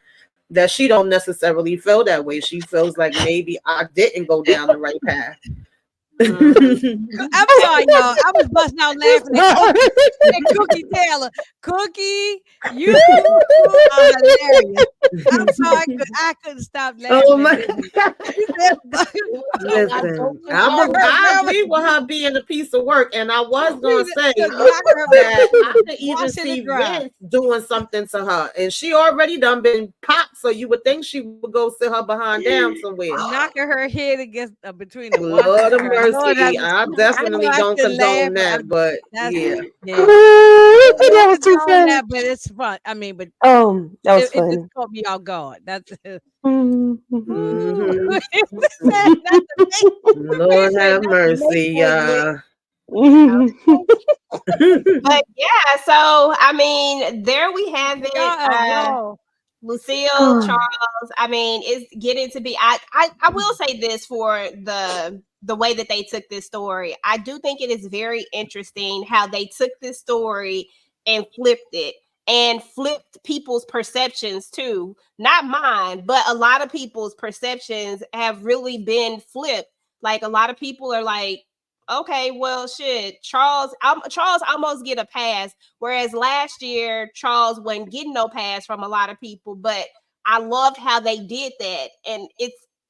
that she don't necessarily feel that way. She feels like maybe I didn't go down the right path. I'm sorry, y'all. I was busting out laughing at Cookie Taylor. Cookie, you are hilarious. I'm sorry, I couldn't stop laughing. Oh my! Listen, Listen, I agree with her being a piece of work, and I was gonna say that I could even see Vince doing something to her, and she already done been popped, so you would think she would go sit her behind down somewhere. knocking her head against between the Lord of mercy, Lord, I definitely I don't shouldn't laugh, condone that, but yeah. That was too condone funny. that, but it's fun. I mean, but That was it just funny. caught me off guard. That's Mhm. Mhm. Not the Lord have mercy, y'all. But yeah, so I mean, there we have it. y'all. Lucille, Charles. I mean, it's getting to be. I will say this for the way that they took this story. I do think it is very interesting how they took this story and flipped it and flipped people's perceptions too. Not mine, but a lot of people's perceptions have really been flipped. Like a lot of people are like, okay, well, shit, Charles almost get a pass, whereas last year Charles wasn't getting no pass from a lot of people. But I loved how they did that, and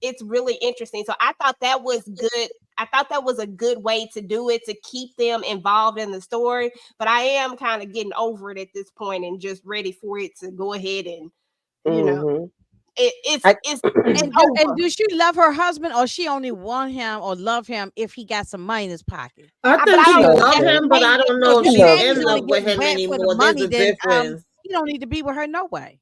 it's really interesting. So I thought that was good. I thought that was a good way to do it to keep them involved in the story. But I am kind of getting over it at this point and just ready for it to go ahead and you know it's it's And over. do she love her husband, or she only want him or love him if he got some money in his pocket? I But think I she don't loves love that's him. him, but I don't know if If She she's loves Daddy's in him. only love with getting him wet for the anymore. There's money, a then difference. he don't need to be with her no way.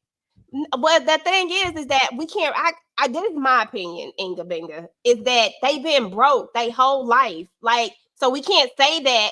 But the thing is that we can't. I this is my opinion, Inga Binga, is that they've been broke their whole life. Like, so we can't say that.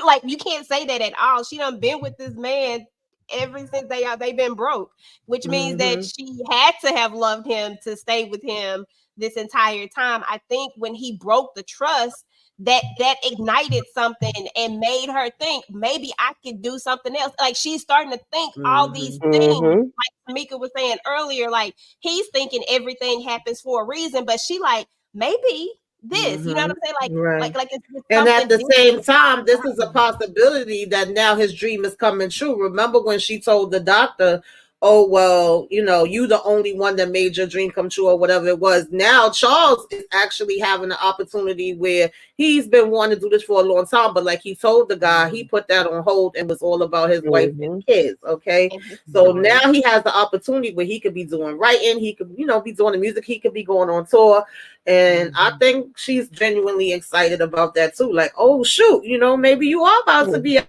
Like, you can't say that at all. She done been with this man ever since they've been broke, which means that Mm-hmm. she had to have loved him to stay with him this entire time. I think when he broke the trust, that ignited something and made her think maybe I could do something else. Like she's starting to think all these things. Like Tamika was saying earlier, like he's thinking everything happens for a reason, but she like maybe this, you know what I'm saying? Like it's just and at the something same time, this is a possibility that now his dream is coming true. Remember when she told the doctor, oh, well, you know, you the only one that made your dream come true or whatever it was. Now Charles is actually having an opportunity where he's been wanting to do this for a long time, but like he told the guy, he put that on hold and was all about his wife and kids. Okay. So now he has the opportunity where he could be doing writing, he could, you know, be doing the music, he could be going on tour. And I think she's genuinely excited about that too. Like, oh shoot, you know, maybe you are about to be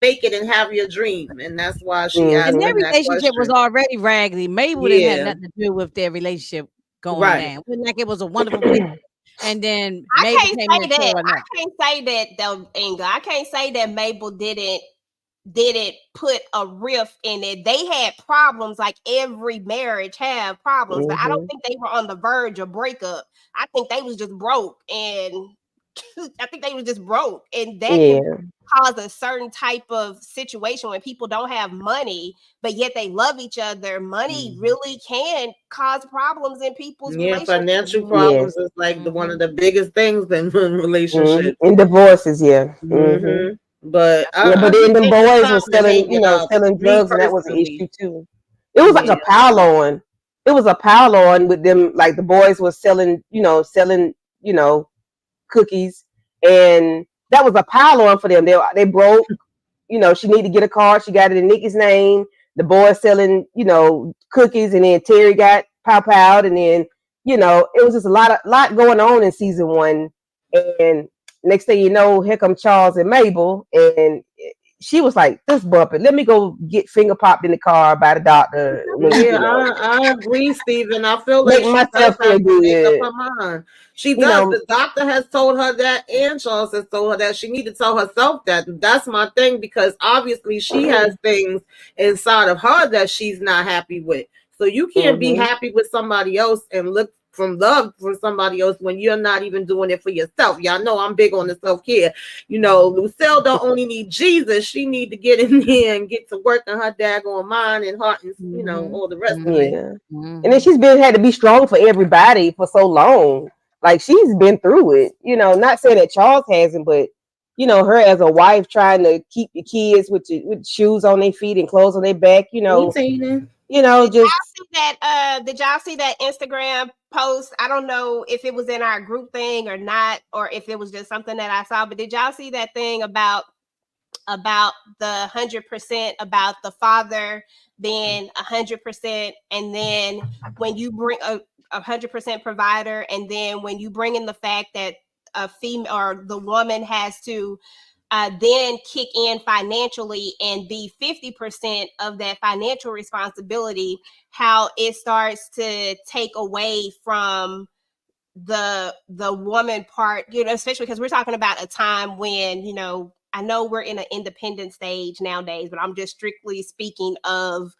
make it and have your dream, and that's why she asked And him their that relationship was question. already raggedy. Mabel didn't have nothing to do with their relationship going down. It wasn't like it was a wonderful relationship. And then Mabel came in and tore it up. I can't say that though, Inga. I can't say that Mabel didn't put a rift in it. They had problems like every marriage have problems, but I don't think they were on the verge of breakup. I think they was just broke, and I think they was just broke, and that can cause a certain type of situation when people don't have money, but yet they love each other. Money really can cause problems in people's relationships. Financial problems is like one of the biggest things in relationships. In divorces, But but then the boys were selling, selling drugs, and that was an issue too. It was like a pile on. It was a pile on with them. Like the boys were selling, cookies, and that was a pile on for them. They broke. She needed to get a car. She got it in Nikki's name. The boys selling, cookies, and then Terry got out, and then it was just a lot going on in season 1, and next thing you know, here come Charles and Mabel, and she was like, "This bumping. Let me go get finger popped in the car by the doctor." I agree, Stephen. I feel like make myself feel good. She does. The doctor has told her that, and Charles has told her that. She need to tell herself that. That's my thing, because obviously she has things inside of her that she's not happy with. So you can't be happy with somebody else and look from love for somebody else when you're not even doing it for yourself. Y'all know I'm big on the self-care. Lucille don't only need Jesus, she need to get in there and get to work on her daggone mind and heart and all the rest of it. And then she's had to be strong for everybody for so long. Like she's been through it. Not saying that Charles hasn't, but her as a wife trying to keep your kids with shoes on their feet and clothes on their back, did y'all see that Instagram post? I don't know if it was in our group thing or not, or if it was just something that I saw, but did y'all see that thing about the 100%, about the father being 100%, and then when you bring a 100% provider, and then when you bring in the fact that a female or the woman has to then kick in financially and be 50% of that financial responsibility, how it starts to take away from the woman part, especially because we're talking about a time when, I know we're in an independent stage nowadays, but I'm just strictly speaking of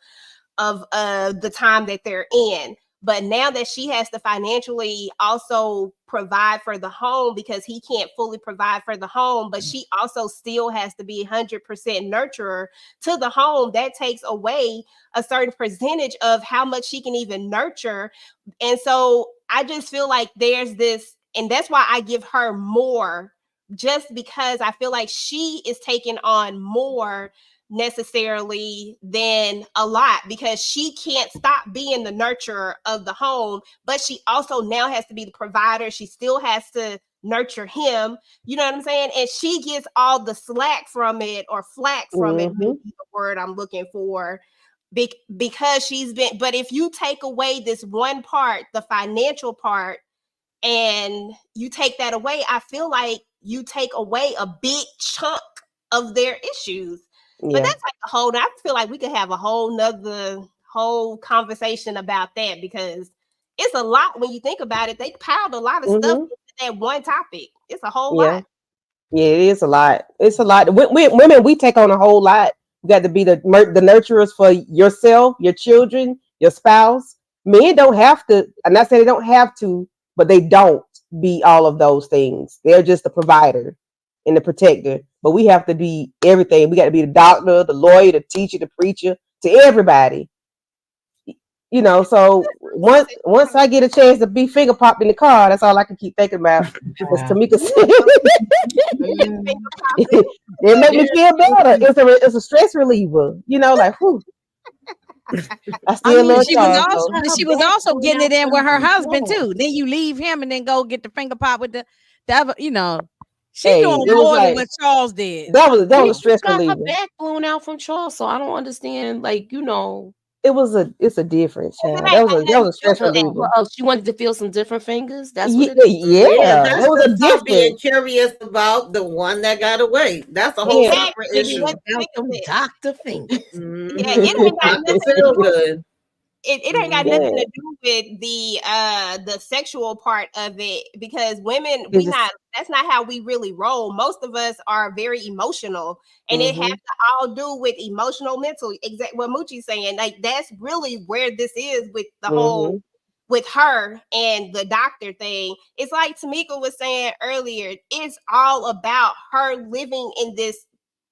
the time that they're in. But now that she has to financially also provide for the home, because he can't fully provide for the home, but she also still has to be 100% nurturer to the home, that takes away a certain percentage of how much she can even nurture. And so I just feel like there's this, and that's why I give her more, just because I feel like she is taking on more necessarily than a lot, because she can't stop being the nurturer of the home, but she also now has to be the provider. She still has to nurture him, you know what I'm saying? And she gets all the slack from it, or flack from it, maybe the word I'm looking for, because she's been. But if you take away this one part, the financial part, and you take that away, I feel like you take away a big chunk of their issues. But that's like I feel like we could have a whole conversation about that, because it's a lot when you think about it. They piled a lot of stuff into that one topic. It's a whole lot. Yeah, it is a lot. It's a lot. Women, we take on a whole lot. You got to be the nurturers for yourself, your children, your spouse. Men don't have to. I'm not saying they don't have to, but they don't. be all of those things. They're just the provider and the protector. But we have to be everything. We got to be the doctor, the lawyer, the teacher, the preacher, to everybody. You know, so once I get a chance to be finger popped in the car, that's all I can keep thinking about. Because Tamika said, it make me feel better. It's a stress reliever. You know, like whew. I still love she was Charles. also So. she was also getting it in with her husband too. Then you leave him and then go get the finger pop with the other, you know. She Hey, doing it was more than like- what Charles did. That was a She stress got her reliever. back blown out from Charles, so I don't understand. Like, you know, It's a difference, child. That was a stress reliever. she wanted to feel some different fingers. That's Yeah, what it is. yeah, that's that was a the stuff being difference. curious about the one that got away. That's a whole Yeah. separate issue. About them doctor fingers. Mhm. Yeah, it ain't got Not nothing to feel good. it ain't got Yeah. nothing to do with the sexual part of it, because women It's just- that's not how we really roll. Most of us are very emotional, and it has Mhm. to all do with emotional, mental. Exactly what Moochie's saying. Like that's really where this is with the whole with her and the doctor thing. It's like Tamika was saying earlier. It's all about her living in this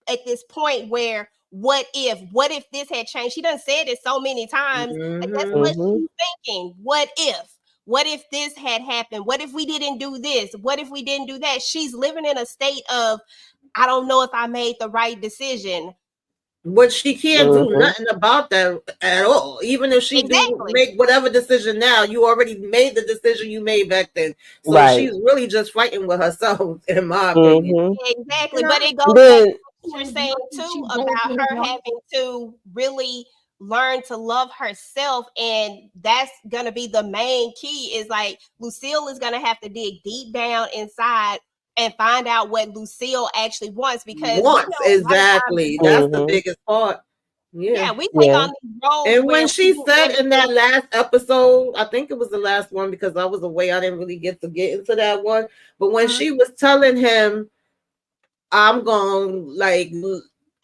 at this point where what if this had changed? She done said it so many times. Like that's what Mhm. she's thinking. What if this had happened? What if we didn't do this? What if we didn't do that? She's living in a state of, I don't know if I made the right decision. But she can't do Mhm. nothing about that at all. Even if she do Exactly. make whatever decision now, you already made the decision you made back then. So Right. she's really just fighting with herself, in my opinion. Mhm. Exactly. You but know, it goes back Then to what you're saying too about her having to really learn to love herself, and that's gonna be the main key. Is like Lucille is gonna have to dig deep down inside and find out what Lucille actually wants, because we Once, know a lot of times, exactly. That's the Mhm. biggest part. yeah, Yeah. we take Yeah. on these roles And where when she we said in that last episode, I think it was the last one because I was away, I didn't really get into that one. But when she was telling him, I'm going like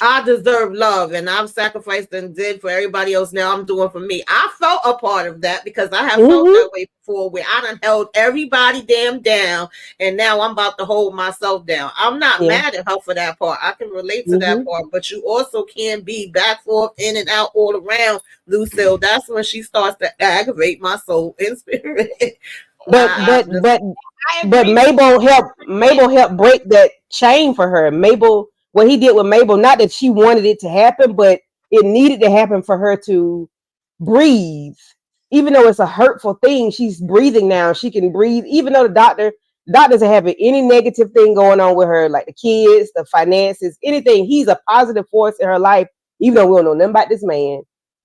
I deserve love and I've sacrificed and did for everybody else. Now I'm doing for me. I felt a part of that because I have felt Mhm. that way before where I done held everybody damn down and now I'm about to hold myself down. I'm not Yeah. mad at her for that part. I can relate to that Mhm. part, but you also can be back, forth, in and out all around, Lucille. That's when she starts to aggravate my soul and spirit. But I but agree. Mabel helped break that chain for her. Mabel, what he did with Mabel, not that she wanted it to happen, but it needed to happen for her to breathe. Even though it's a hurtful thing, she's breathing now. She can breathe. Even though the doctor doesn't have any negative thing going on with her, like the kids, the finances, anything. He's a positive force in her life, even though we don't know nothing about this man.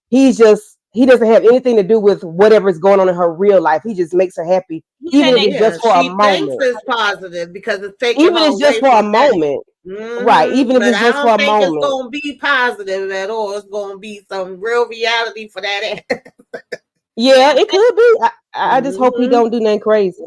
He doesn't have anything to do with whatever is going on in her real life. He just makes her happy, even if it's just for a she thinks moment. it's positive because it's taking Even her if it's just away for a from that. moment. Right. Even if But it's I just for don't a think it's moment. going to be positive at all. It's going to be some real reality for that. Yeah, it could be. I just hope he Mhm. don't do nothing crazy.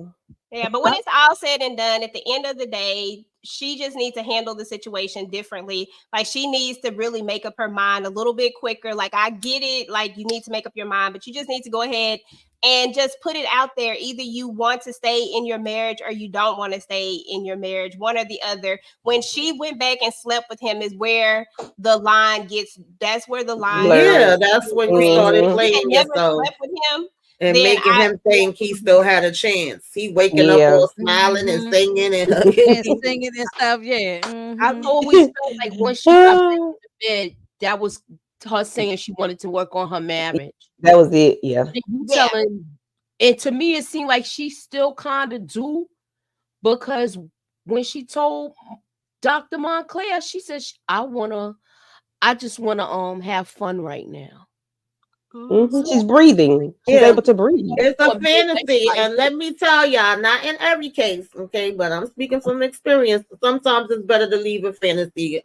Yeah, but when it's all said and done, at the end of the day, she just needs to handle the situation differently. Like she needs to really make up her mind a little bit quicker. Like I get it, like you need to make up your mind, but you just need to go ahead and just put it out there. Either you want to stay in your marriage or you don't want to stay in your marriage, one or the other. When she went back and slept with him is where the line gets, that's where the line. Yeah, that's when you started Mhm. She had playing never yourself slept with him. and Then making him think he still had a chance. He waking up Yeah. all smiling and singing and And hugging. singing and stuff, yeah. I Mhm. always felt like once she got back to bed, that was her saying she wanted to work on her marriage. That was it. Yeah. And you Yeah. telling, and to me, it seemed like she still kind of do, because when she told Dr. Montclair, she said, I just wanna have fun right now. She's breathing. She's Yeah. able to breathe. It's a fantasy, and let me tell y'all, not in every case, okay, but I'm speaking from experience. Sometimes it's better to leave a fantasy,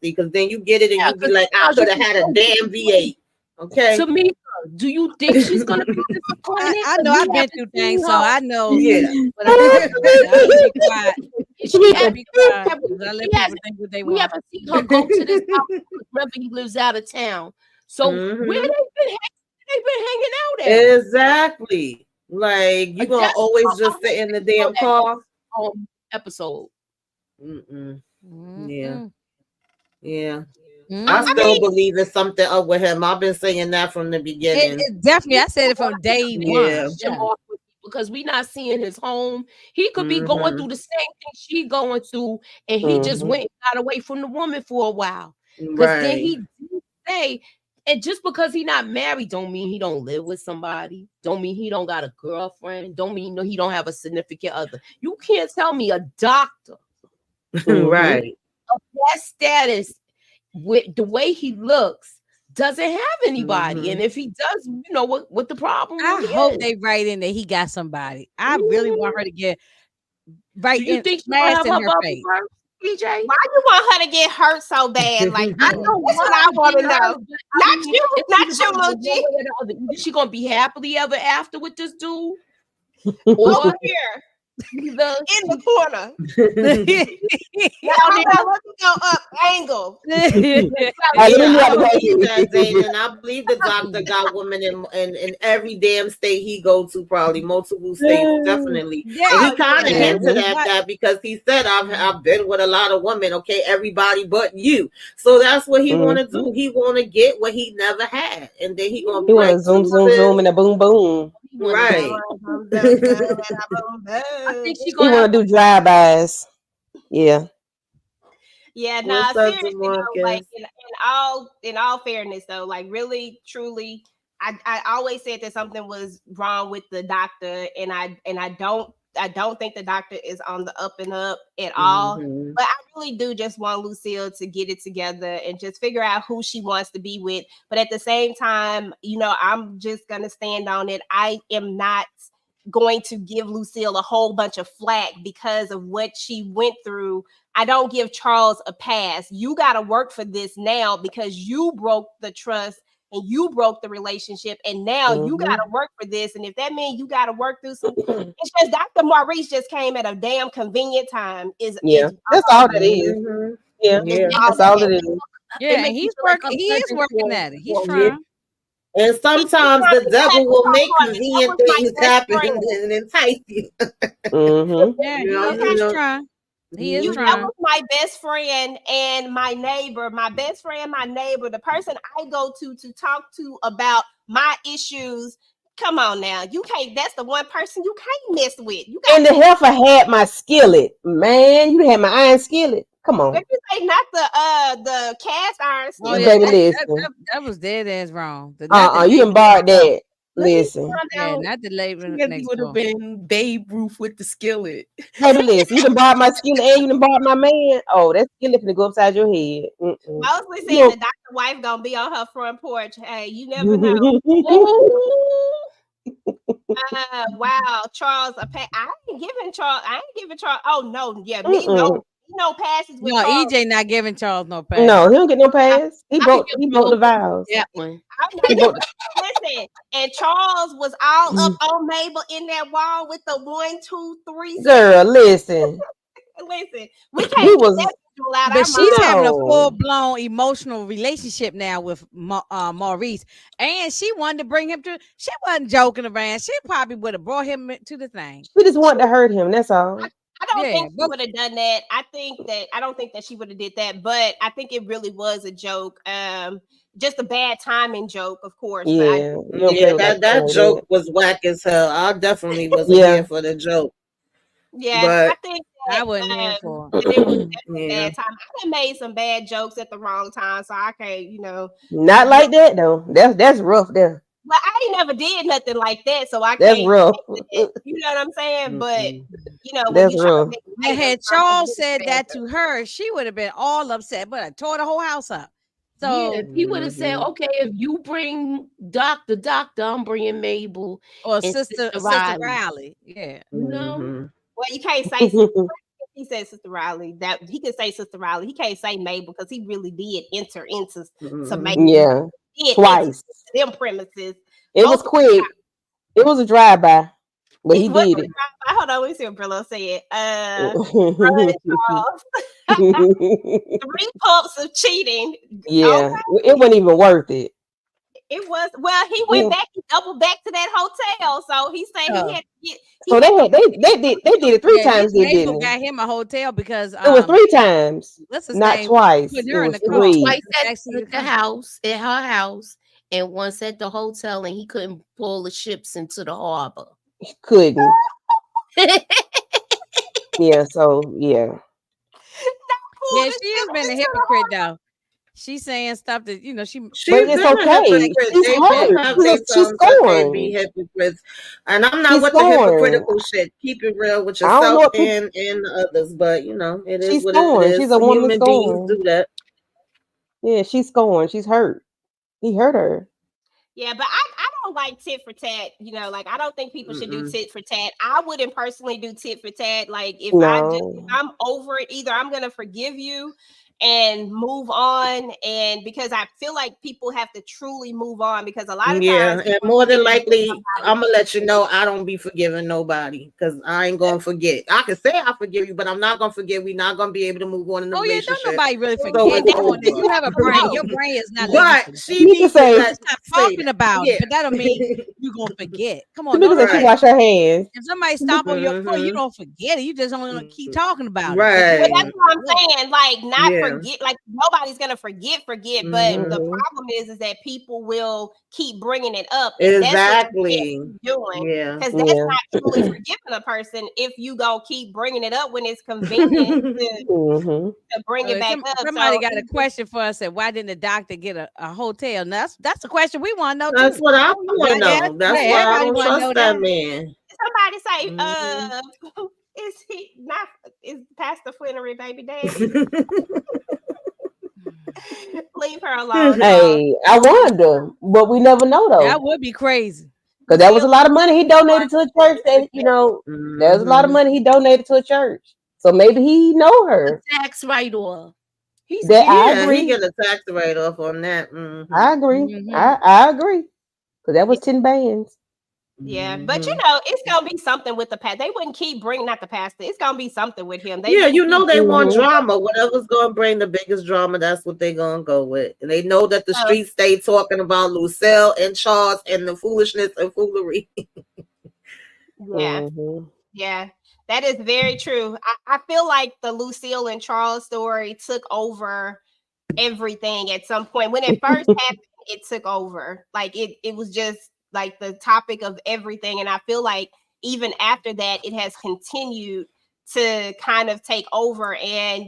because then you get it and you be like, I could have had a damn V8. Okay. Tamika, do you think she's gonna be disappointed? I know I've been through things, so I know. Yeah. But I'm gonna be quiet. She I'll be quiet. 'Cause I let we people haven't, think what they we want. haven't seen her go to this house. Remember, he lives out of town. So where they've been hanging out at? Exactly. Like you gonna always just sit in the damn car. Episode. Mm-mm. Mm-mm. Yeah. Mm. I still believe it's something up with him. I've been saying that from the beginning. It definitely, I said it from day Yeah. one. Yeah. Because we not seeing his home. He could be going Mhm. through the same thing she going through, and he just went and got away from the woman for a while. Because then Right. he did say, and just because he not married, don't mean he don't live with somebody. Don't mean he don't got a girlfriend. Don't mean he don't have a significant other. You can't tell me a doctor Right. of that status with the way he looks doesn't have anybody. And if he does, you know what the problem I really hope is. they write in that he got somebody. I really want her to get right Do you in, think she's gonna smashed have in her her bubble face. burst, PJ? Why you want her to get hurt so bad? Like I that's don't what want I her to want to get know. hurt, but I Not mean, you, it's not either you, gonna Lil be G. one way or the other. Either she gonna be happily ever after with this dude, Over or here either in the corner. Now, I hold on, let me go up angle. Let me I know how to go believe here. that, Zayden. I believe the doctor got women in every damn state he go to, probably multiple states, definitely. Yeah, And he kind of yeah. hinted at But- that because he said, I've been with a lot of women, okay, everybody but you. So that's what he want to do. He want to get what he never had. And then he going to He be want to like, zoom, zoom, zoom, and a boom, boom. right. I think she He gonna want have to do drive-bys. Yeah. Yeah, What's nah, up, seriously though, like DeMarcus? in all fairness though, like really, truly, I always said that something was wrong with the doctor, and I don't think the doctor is on the up and up at all. Mhm. But I really do just want Lucille to get it together and just figure out who she wants to be with. But at the same time, you know, I'm just gonna stand on it. I am not going to give Lucille a whole bunch of flack because of what she went through. I don't give Charles a pass. You got to work for this now because you broke the trust and you broke the relationship, and now you got to work for this. And if that means you got to work through some, it's just Dr. Maurice just came at a damn convenient time. That's all that is. Mhm. Yeah, Yeah. that's all it is. Yeah, and he's working. He is working at it. He's trying. And sometimes the devil will make convenient things happen and entice you. Yeah, You know. trying. He is That trying. was my best friend and my neighbor, the person I go to talk to about my issues. Come on now, you can't. That's the one person you can't mess with. You got And the heifer had my skillet, man. You had my iron skillet. Come on. If you say not the cast iron Oh, skillet. Baby, listen. That was dead ass wrong. You done borrowed that. Listen. Yeah, not the label He next would have door. been Babe Ruth with the skillet. Baby, listen. You done borrowed my skillet and you done borrowed my man. Oh, that skillet finna go upside your head. Mostly saying the doctor wife gonna be on her front porch. Hey, you never know. Wow, Charles. I ain't giving Charles. Oh no, yeah, me no passes with No, Charles. EJ not giving Charles no pass. No, he don't get no pass. He broke the vows. That one. Listen, and Charles was all up on Mabel in that wall with the 1, 2, 3. Girl, listen. Listen, we can't get that visual out But our she's mind. having a full-blown emotional relationship now with Maurice, and she wanted to bring him to. She wasn't joking around. She probably would have brought him to the thing. She just wanted to hurt him. That's all. I don't think she would have done that. I don't think that she would have did that, but I think it really was a joke. Just a bad timing joke, of course. Yeah, that joke was whack as hell. I definitely wasn't here for the joke. Yeah, but I think that, I wasn't there for it was a bad time. I done made some bad jokes at the wrong time, so I can't, Not like that though. That's rough there. Well, I ain't never did nothing like that, so I That's can't. rough. You know what I'm saying? But when that's you rough. And had Charles said that to her, she would have been all upset, but I tore the whole house up. So yeah, if he would have said, "Okay, if you bring Doctor, I'm bringing Mabel or Sister Riley." Yeah, you know. Well, you can't say. He said Sister Riley. That he could say Sister Riley. He can't say Mabel because he really did enter into Mabel. Yeah, twice. Them premises. It was quick. It was a drive-by, but he did it. Hold on, let me see what Brillo said. 3 pumps of cheating. Yeah, it wasn't even worth it. It was. Well, he went back. He double back to that hotel. So he said he had to get. So they did it 3 times then, April didn't it? got him a hotel because It was 3 times, what's his not name? twice. Put It her in was the car. three. Twice at Backseat of the the car. house, at her house, and once at the hotel, and he couldn't pull the ships into the harbor. He couldn't. Yeah. So yeah. Yeah, she has been a hypocrite though. She's saying stuff that she. She's it's been a okay. hypocrite. She's They hurt. both have their She's songs that they be scorned. hypocrites. And I'm not She's with the scorned. hypocritical shit. Keep it real with I don't know yourself what people. and others. But it is She's what it scorned. She's is. a woman Human beings do scorned. that. Yeah, she's scorned. She's hurt. He hurt her. Yeah, but I don't like tit for tat. Like I don't think people should do Mm-mm. tit for tat. I wouldn't personally do tit for tat. Like if No. I'm over it, either I'm gonna forgive you and move on, and because I feel like people have to truly move on, because a lot of Yeah, times and more than likely, I'm gonna let you know I don't be forgiving nobody because I ain't gonna forget. I can say I forgive you, but I'm not gonna forget. We're not gonna be able to move on in the Oh yeah, relationship. don't nobody really So forget. it's Come on, now, over. you have a brain. Your brain is not letting But you she You needs can to say- let stop say talking that. about Yeah. it, but that don't mean you're gonna forget. Come on, Because don't she Right. wash her hands. if somebody stomp on your foot, you Mhm. don't forget it. You just only gonna keep talking about it. Right. Well, that's what I'm saying. Like, not Yeah. forget. Like, nobody's gonna forget. But the Mhm. problem is that people will keep bringing it up, and that's Exactly. what they're doing. Yeah. Because that's Yeah. not truly forgiving a person if you go keep bringing it up when it's convenient Mhm. to bring it back up. Somebody So got a question for us. Said, why didn't the doctor get a hotel? Now, that's a question we want to know That's too. what I want to know. That's yeah, why I everybody don't wanna know trust that. that man. somebody say, Mhm. is he not? Is Pastor Flannery baby daddy? Leave her alone. y'all. Hey, I wonder, but we never know That though, would be crazy. because that was a lot of money he donated to a church. That there's a lot of Mhm. money he donated to a church, so maybe he know her. Tax write-off. That I Yeah, he agree. get a tax write off on that. Mhm. I agree. Mhm. I agree. Because that was 10 bands. Yeah, but Mhm. it's gonna be something with the pastor. They wouldn't keep bringing not the pastor. It's gonna be something with him. They Yeah, wouldn't they want Mhm. drama. Whatever's gonna bring the biggest drama, that's what they're gonna go with. And they know that the streets stay talking about Lucille and Charles and the foolishness and foolery. Yeah, Mhm. yeah, that is very true. I feel like the Lucille and Charles story took over everything at some point. When it first happened, it took over. Like it was just like the topic of everything. And I feel like even after that, it has continued to kind of take over. And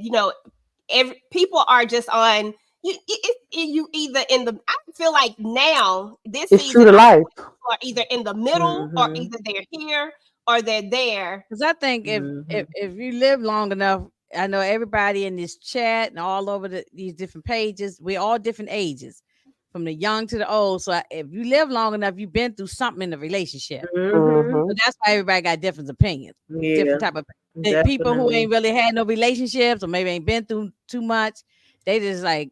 people are just on you either in the I feel like now this It's true season to life. people are either in the middle or Mhm. either they're here or they're there. Because I think if you live long enough, I know everybody in this chat and all over these different pages, we're all different ages, from the young to the old. So if you live long enough, you've been through something in the relationship. Mhm. So that's why everybody got different opinions, Yeah, different type of the people who definitely. ain't really had no relationships or maybe ain't been through too much. They just like,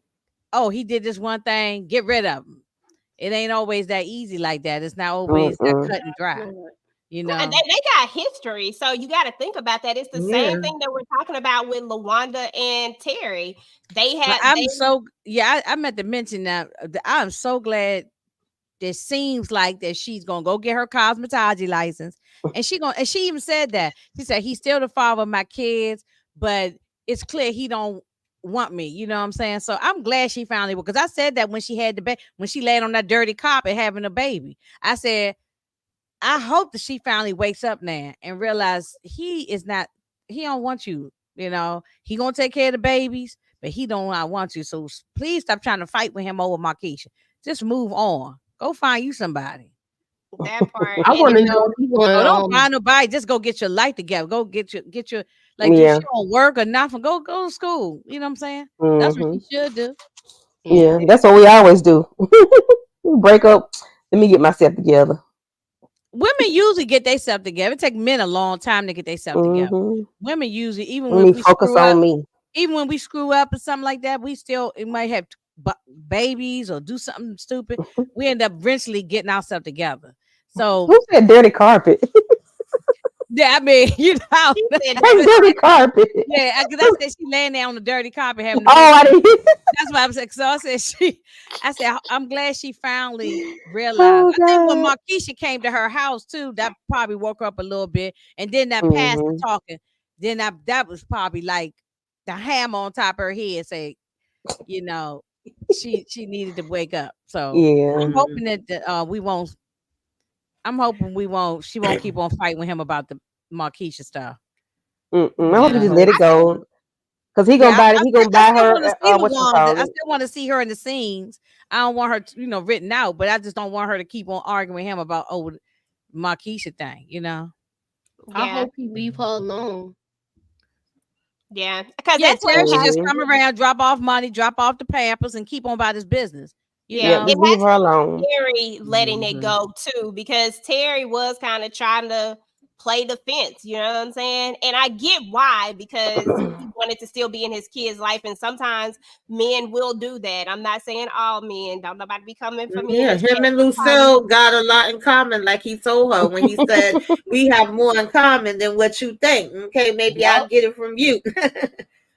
oh, he did this one thing, get rid of him. It ain't always that easy like that. It's not always that Mm-mm. cut and dry. You know, And they got history, so you got to think about that. It's the Yeah. same thing that we're talking about with Lawanda and Terry. They but had I'm so I meant to mention that I'm so glad. It seems like that she's gonna go get her cosmetology license, and she even said that she said he's still the father of my kids, but it's clear he don't want me. You know what I'm saying? So I'm glad she finally, because I said that when she had the when she laid on that dirty carpet having a baby, I said I hope that she finally wakes up now and realize he is not, he don't want you. You know, he gonna take care of the babies, but he don't want you. So please stop trying to fight with him over Marquisha. Just move on. Go find you somebody. that part. I want to And know if he Oh, don't want find nobody. Just go get your life together. Go get your like. Yeah. If she don't work or nothing, go to school. You know what I'm saying? That's what Mhm. she should do. Yeah, that's what we always do. We break up. Let me get myself together. Women usually get themselves together. It take men a long time to get themselves together. Mhm. Women usually, even Let when me we focus screw up, on me. even when we screw up or something like that, we still it might have babies or do something stupid. We end up eventually getting ourselves together. So Who said dirty carpet? Yeah, I mean, you know. She said That's dirty carpet. Yeah, because I said she laying there on the dirty carpet having a Oh, baby. I didn't. That's what I was saying. So I said, I'm glad she finally realized. Oh I think when God. Markeisha came to her house too, that probably woke her up a little bit. And then that pastor Hmm. talking, then that was probably like the hammer on top of her head, say, you know, she needed to wake up. So Yeah. I'm hoping that we won't. I'm hoping we won't. She won't keep on fighting with him about the Markeisha stuff. Mm-mm. I You hope he know. just let it go. Cause he Yeah, gonna buy. He gonna I buy still want to her. see What you Lawanda. call I it? still want to see her in the scenes. I don't want her, written out, but I just don't want her to keep on arguing with him about Markeisha thing. I yeah, hope he leave her alone. yeah, because Yeah, that's what Terry should just Mhm. come around, drop off money, drop off the Pampers, and keep on about his business. You yeah, Yep. know. it Just leave has her alone. Terry letting it Mhm. go too, because Terry was kind of trying to play the fence, you know what I'm saying? And I get why, because he wanted to still be in his kid's life, and sometimes men will do that. I'm not saying all men, don't nobody be coming for me in Yeah, the him chat. and Sometimes, Lucille got a lot in common, like he told her when he said we have more in common than what you think. Okay, maybe I'll yep, get it from you.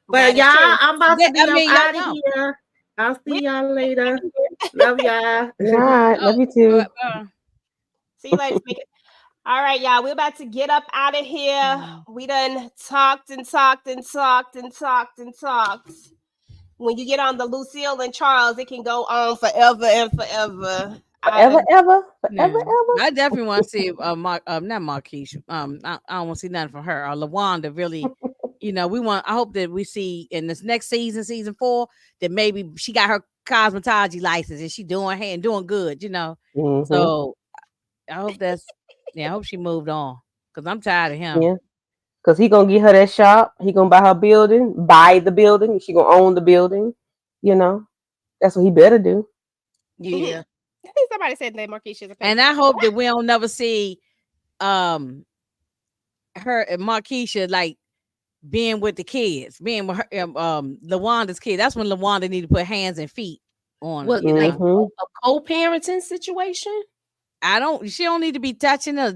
But that is y'all, true. I'm about Yeah, to I be up mean, y'all out of know. here. I'll We see y'all later. Love y'all. All right. Love Oh, you too. see you later. Speaker. All right, y'all. We're about to get up out of here. We done talked and talked and talked and talked and talked. When you get on the Lucille and Charles, it can go on forever and forever. Forever, ever, forever, yeah. ever. I definitely want to see not Marquise. I don't want to see nothing from her. Or Lawanda really, we want. I hope that we see in this next season, season 4, that maybe she got her cosmetology license and she doing hair and doing good. Hmm. So I hope I hope she moved on because I'm tired of him. Yeah. Cause he gonna get her that shop. He gonna buy her building, buy the building. She gonna own the building. You know, that's what he better do. Yeah. Somebody said that Marquise is a And paper. I hope that we don't never see um her and Marquisha like being with the kids, being with her, Lawanda's kid. That's when Lawanda need to put hands and feet on her. What, like Hmm. a co-parenting situation? She don't need to be touching her,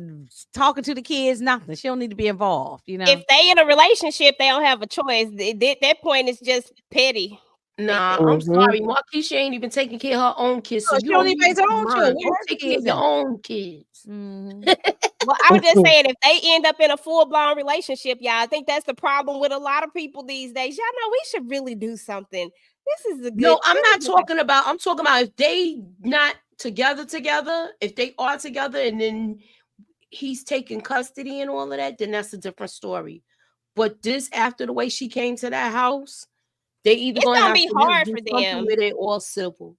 talking to the kids, nothing. She don't need to be involved. If they in a relationship, they don't have a choice. That point is just petty. Nah, I'm Hmm. sorry. Marquisha ain't even taking care of her own kids, so No, you she don't don't even need to raise her be own children. mine. Where Go her take care of kids your at? own kids. Mhm. Well, I was just saying, if they end up in a full blown relationship, y'all, I think that's the problem with a lot of people these days. Y'all know we should really do something. This is a good. No, I'm not talking about. I'm talking about if they not together. If they are together, and then he's taking custody and all of that, then that's a different story. But this, after the way she came to that house, they either It's gonna gonna have be to just hard do for something them. with it or civil.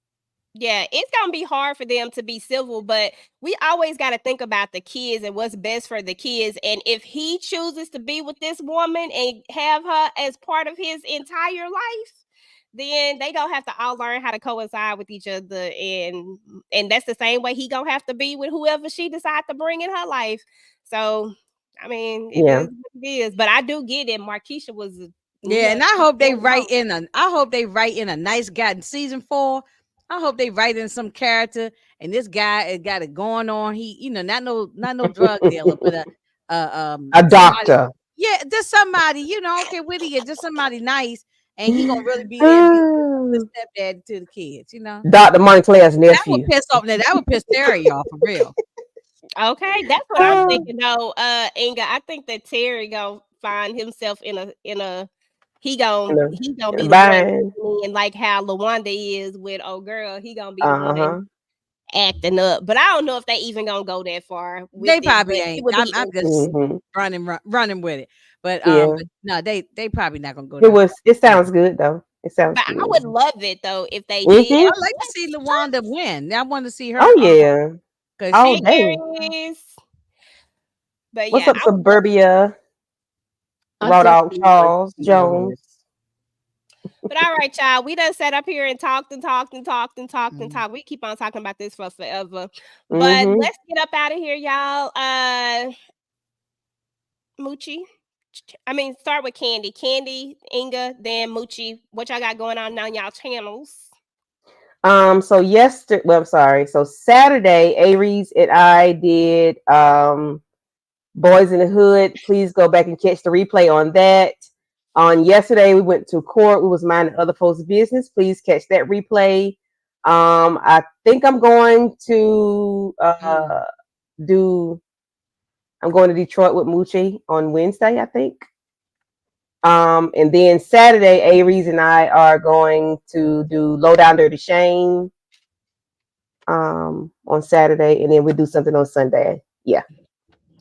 Yeah, it's gonna be hard for them to be civil, but we always got to think about the kids and what's best for the kids. And if he chooses to be with this woman and have her as part of his entire life, then they gonna have to all learn how to coincide with each other, and that's the same way he gonna have to be with whoever she decides to bring in her life. So, I mean, it Yeah. is what it is. But I do get it. Marquisha was, Yeah, and I hope they write wrong. in a. I hope they write in a nice guy in season 4. I hope they write in some character, and this guy has got it going on. He, not no drug dealer, but A somebody. doctor. Yeah, just somebody. Okay, what he is, just somebody nice, and he gonna really be there and be a good stepdad to the kids. Dr. Montclair's That would nephew. piss off. That would piss Terry off for real. Okay, that's what I'm thinking though, Inga. I think that Terry gonna find himself in a he gonna be the one Bye. and like how Lawanda is with old girl, he gonna be the one Uh-huh. acting up. But I don't know if they even gonna go that far with They it, probably but it ain't. would I'm, be I'm just interesting. Hmm. running with it. But Yeah. but no, they probably not gonna go It that was. far. It sounds good though. It sounds But I good. would love it though if they did. Hmm. I like to see Lawanda win. I want to see her Oh yeah. because All Hey she day. Aries. But What's yeah, up, I would love it. suburbia? I Raw Dog definitely like to Charles see her win. Jones. But all right, y'all. We done sat up here and talked and talked and talked and talked and Mm. talked. We keep on talking about this for forever. But Hmm. let's get up out of here, y'all. Moochie. I mean, start with Candy. Candy, Inga, then Moochie. What y'all got going on y'all channels? So yesterday, well, I'm sorry. So Saturday, Aries and I did Boys in the Hood, please go back and catch the replay on that. On yesterday, we went to court. We was minding other folks' business. Please catch that replay. I think I'm going to do. I'm going to Detroit with Moochie on Wednesday, I think. And then Saturday, Aries and I are going to do Low Down Dirty Shame on Saturday, and then we do something on Sunday. Yeah.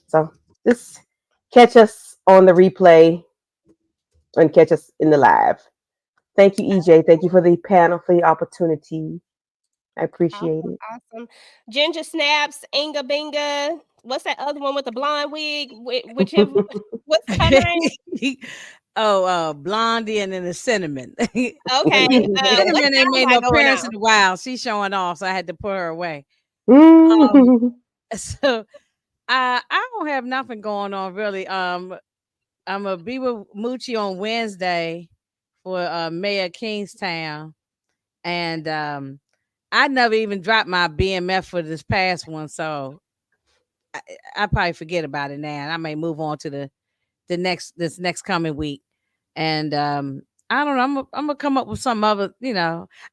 So just catch us on the replay and catch us in the live. Thank you, EJ. Thank you for the panel, for the opportunity. I appreciate it. Awesome. Ginger Snaps, Inga Binga. What's that other one with the blonde wig? Whichever. What's her name? Blondie and then the Cinnamon. Okay. Cinnamon ain't made no got going appearance on? in a while. She's showing off, so I had to put her away. So I don't have nothing going on really. I'm gonna be with Moochie on Wednesday for Mayor Kingstown, and I never even dropped my BMF for this past one, so I probably forget about it now, and I may move on to this next coming week. And I don't know. I'm gonna come up with some other.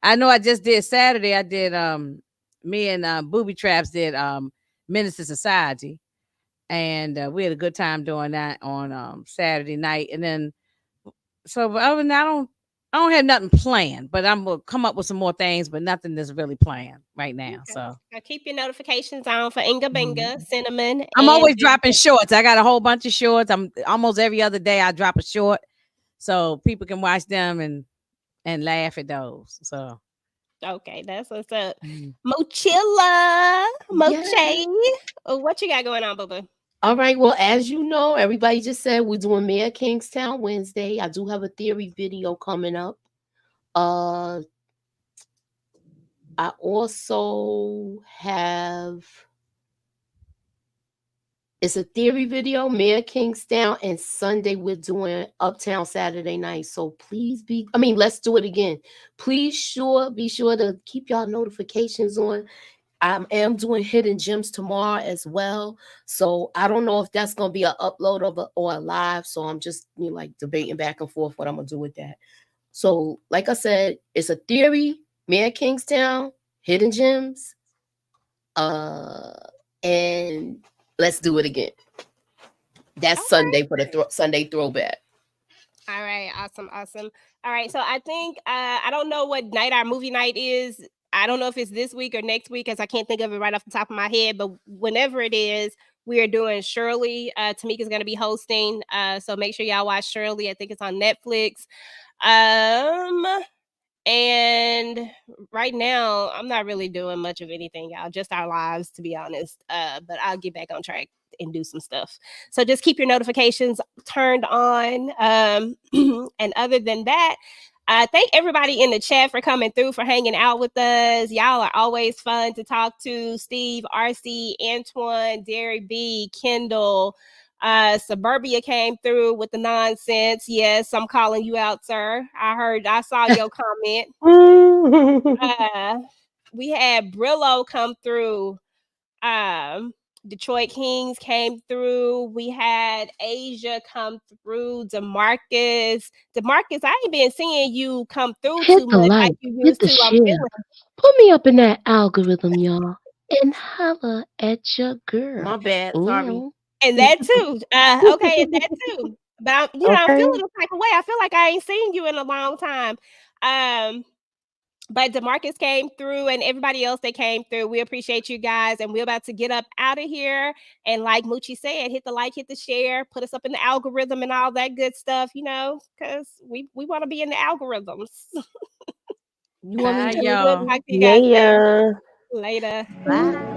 I know I just did Saturday. I did me and Booby Traps did Minister Society, and we had a good time doing that on Saturday night. And then but other than that, I don't have nothing planned, but I'm gonna come up with some more things, but nothing that's really planned right now. Okay. So Now keep your notifications on for Inga Binga, Cinnamon. I'm always and dropping shorts. I got a whole bunch of shorts. I'm almost every other day I drop a short, so people can watch them and laugh at those. So Okay, that's what's up. Mochilla, Moche. What you got going on, boo? All right. Well, as you know, everybody just said we're doing Mayor Kingstown Wednesday. I do have a theory video coming up. I also have it's a theory video, Mayor Kingstown, and Sunday we're doing Uptown Saturday night. So let's do it again. Please be sure to keep y'all notifications on. I am doing Hidden Gems tomorrow as well. So I don't know if that's going to be an upload or a live. So I'm just debating back and forth what I'm going to do with that. So like I said, it's a theory, Mayor Kingstown, Hidden Gems, and let's do it again. That's Sunday for the Sunday throwback. All right, awesome. All right, so I think I don't know what night our movie night is. I don't know if it's this week or next week, as I can't think of it right off the top of my head. But whenever it is, we are doing Shirley. Tamika's going to be hosting, so make sure y'all watch Shirley. I think it's on Netflix. And right now, I'm not really doing much of anything, y'all. Just our lives, to be honest. But I'll get back on track and do some stuff. So just keep your notifications turned on. And other than that, thank everybody in the chat for coming through, for hanging out with us. Y'all are always fun to talk to. Steve, RC, Antoine, Derry B, Kendall, Suburbia came through with the nonsense. Yes, I'm calling you out, sir. I saw your comment. We had Brillo come through. Detroit Kings came through. We had Asia come through. Demarcus, I ain't been seeing you come through Hit too the much like, like you hit used the to. I'm share. feeling. Put me up in that algorithm, y'all, and holla at your girl. My bad. Sorry. And that too. Okay, and that too. But I'm feeling a type of way. I feel like I ain't seen you in a long time. But Demarcus came through, and everybody else that came through. We appreciate you guys, and we're about to get up out of here. And like Moochie said, hit the like, hit the share, put us up in the algorithm and all that good stuff, because we want to be in the algorithms. You want me to y'all. Talk to you guys Yeah. later. Bye.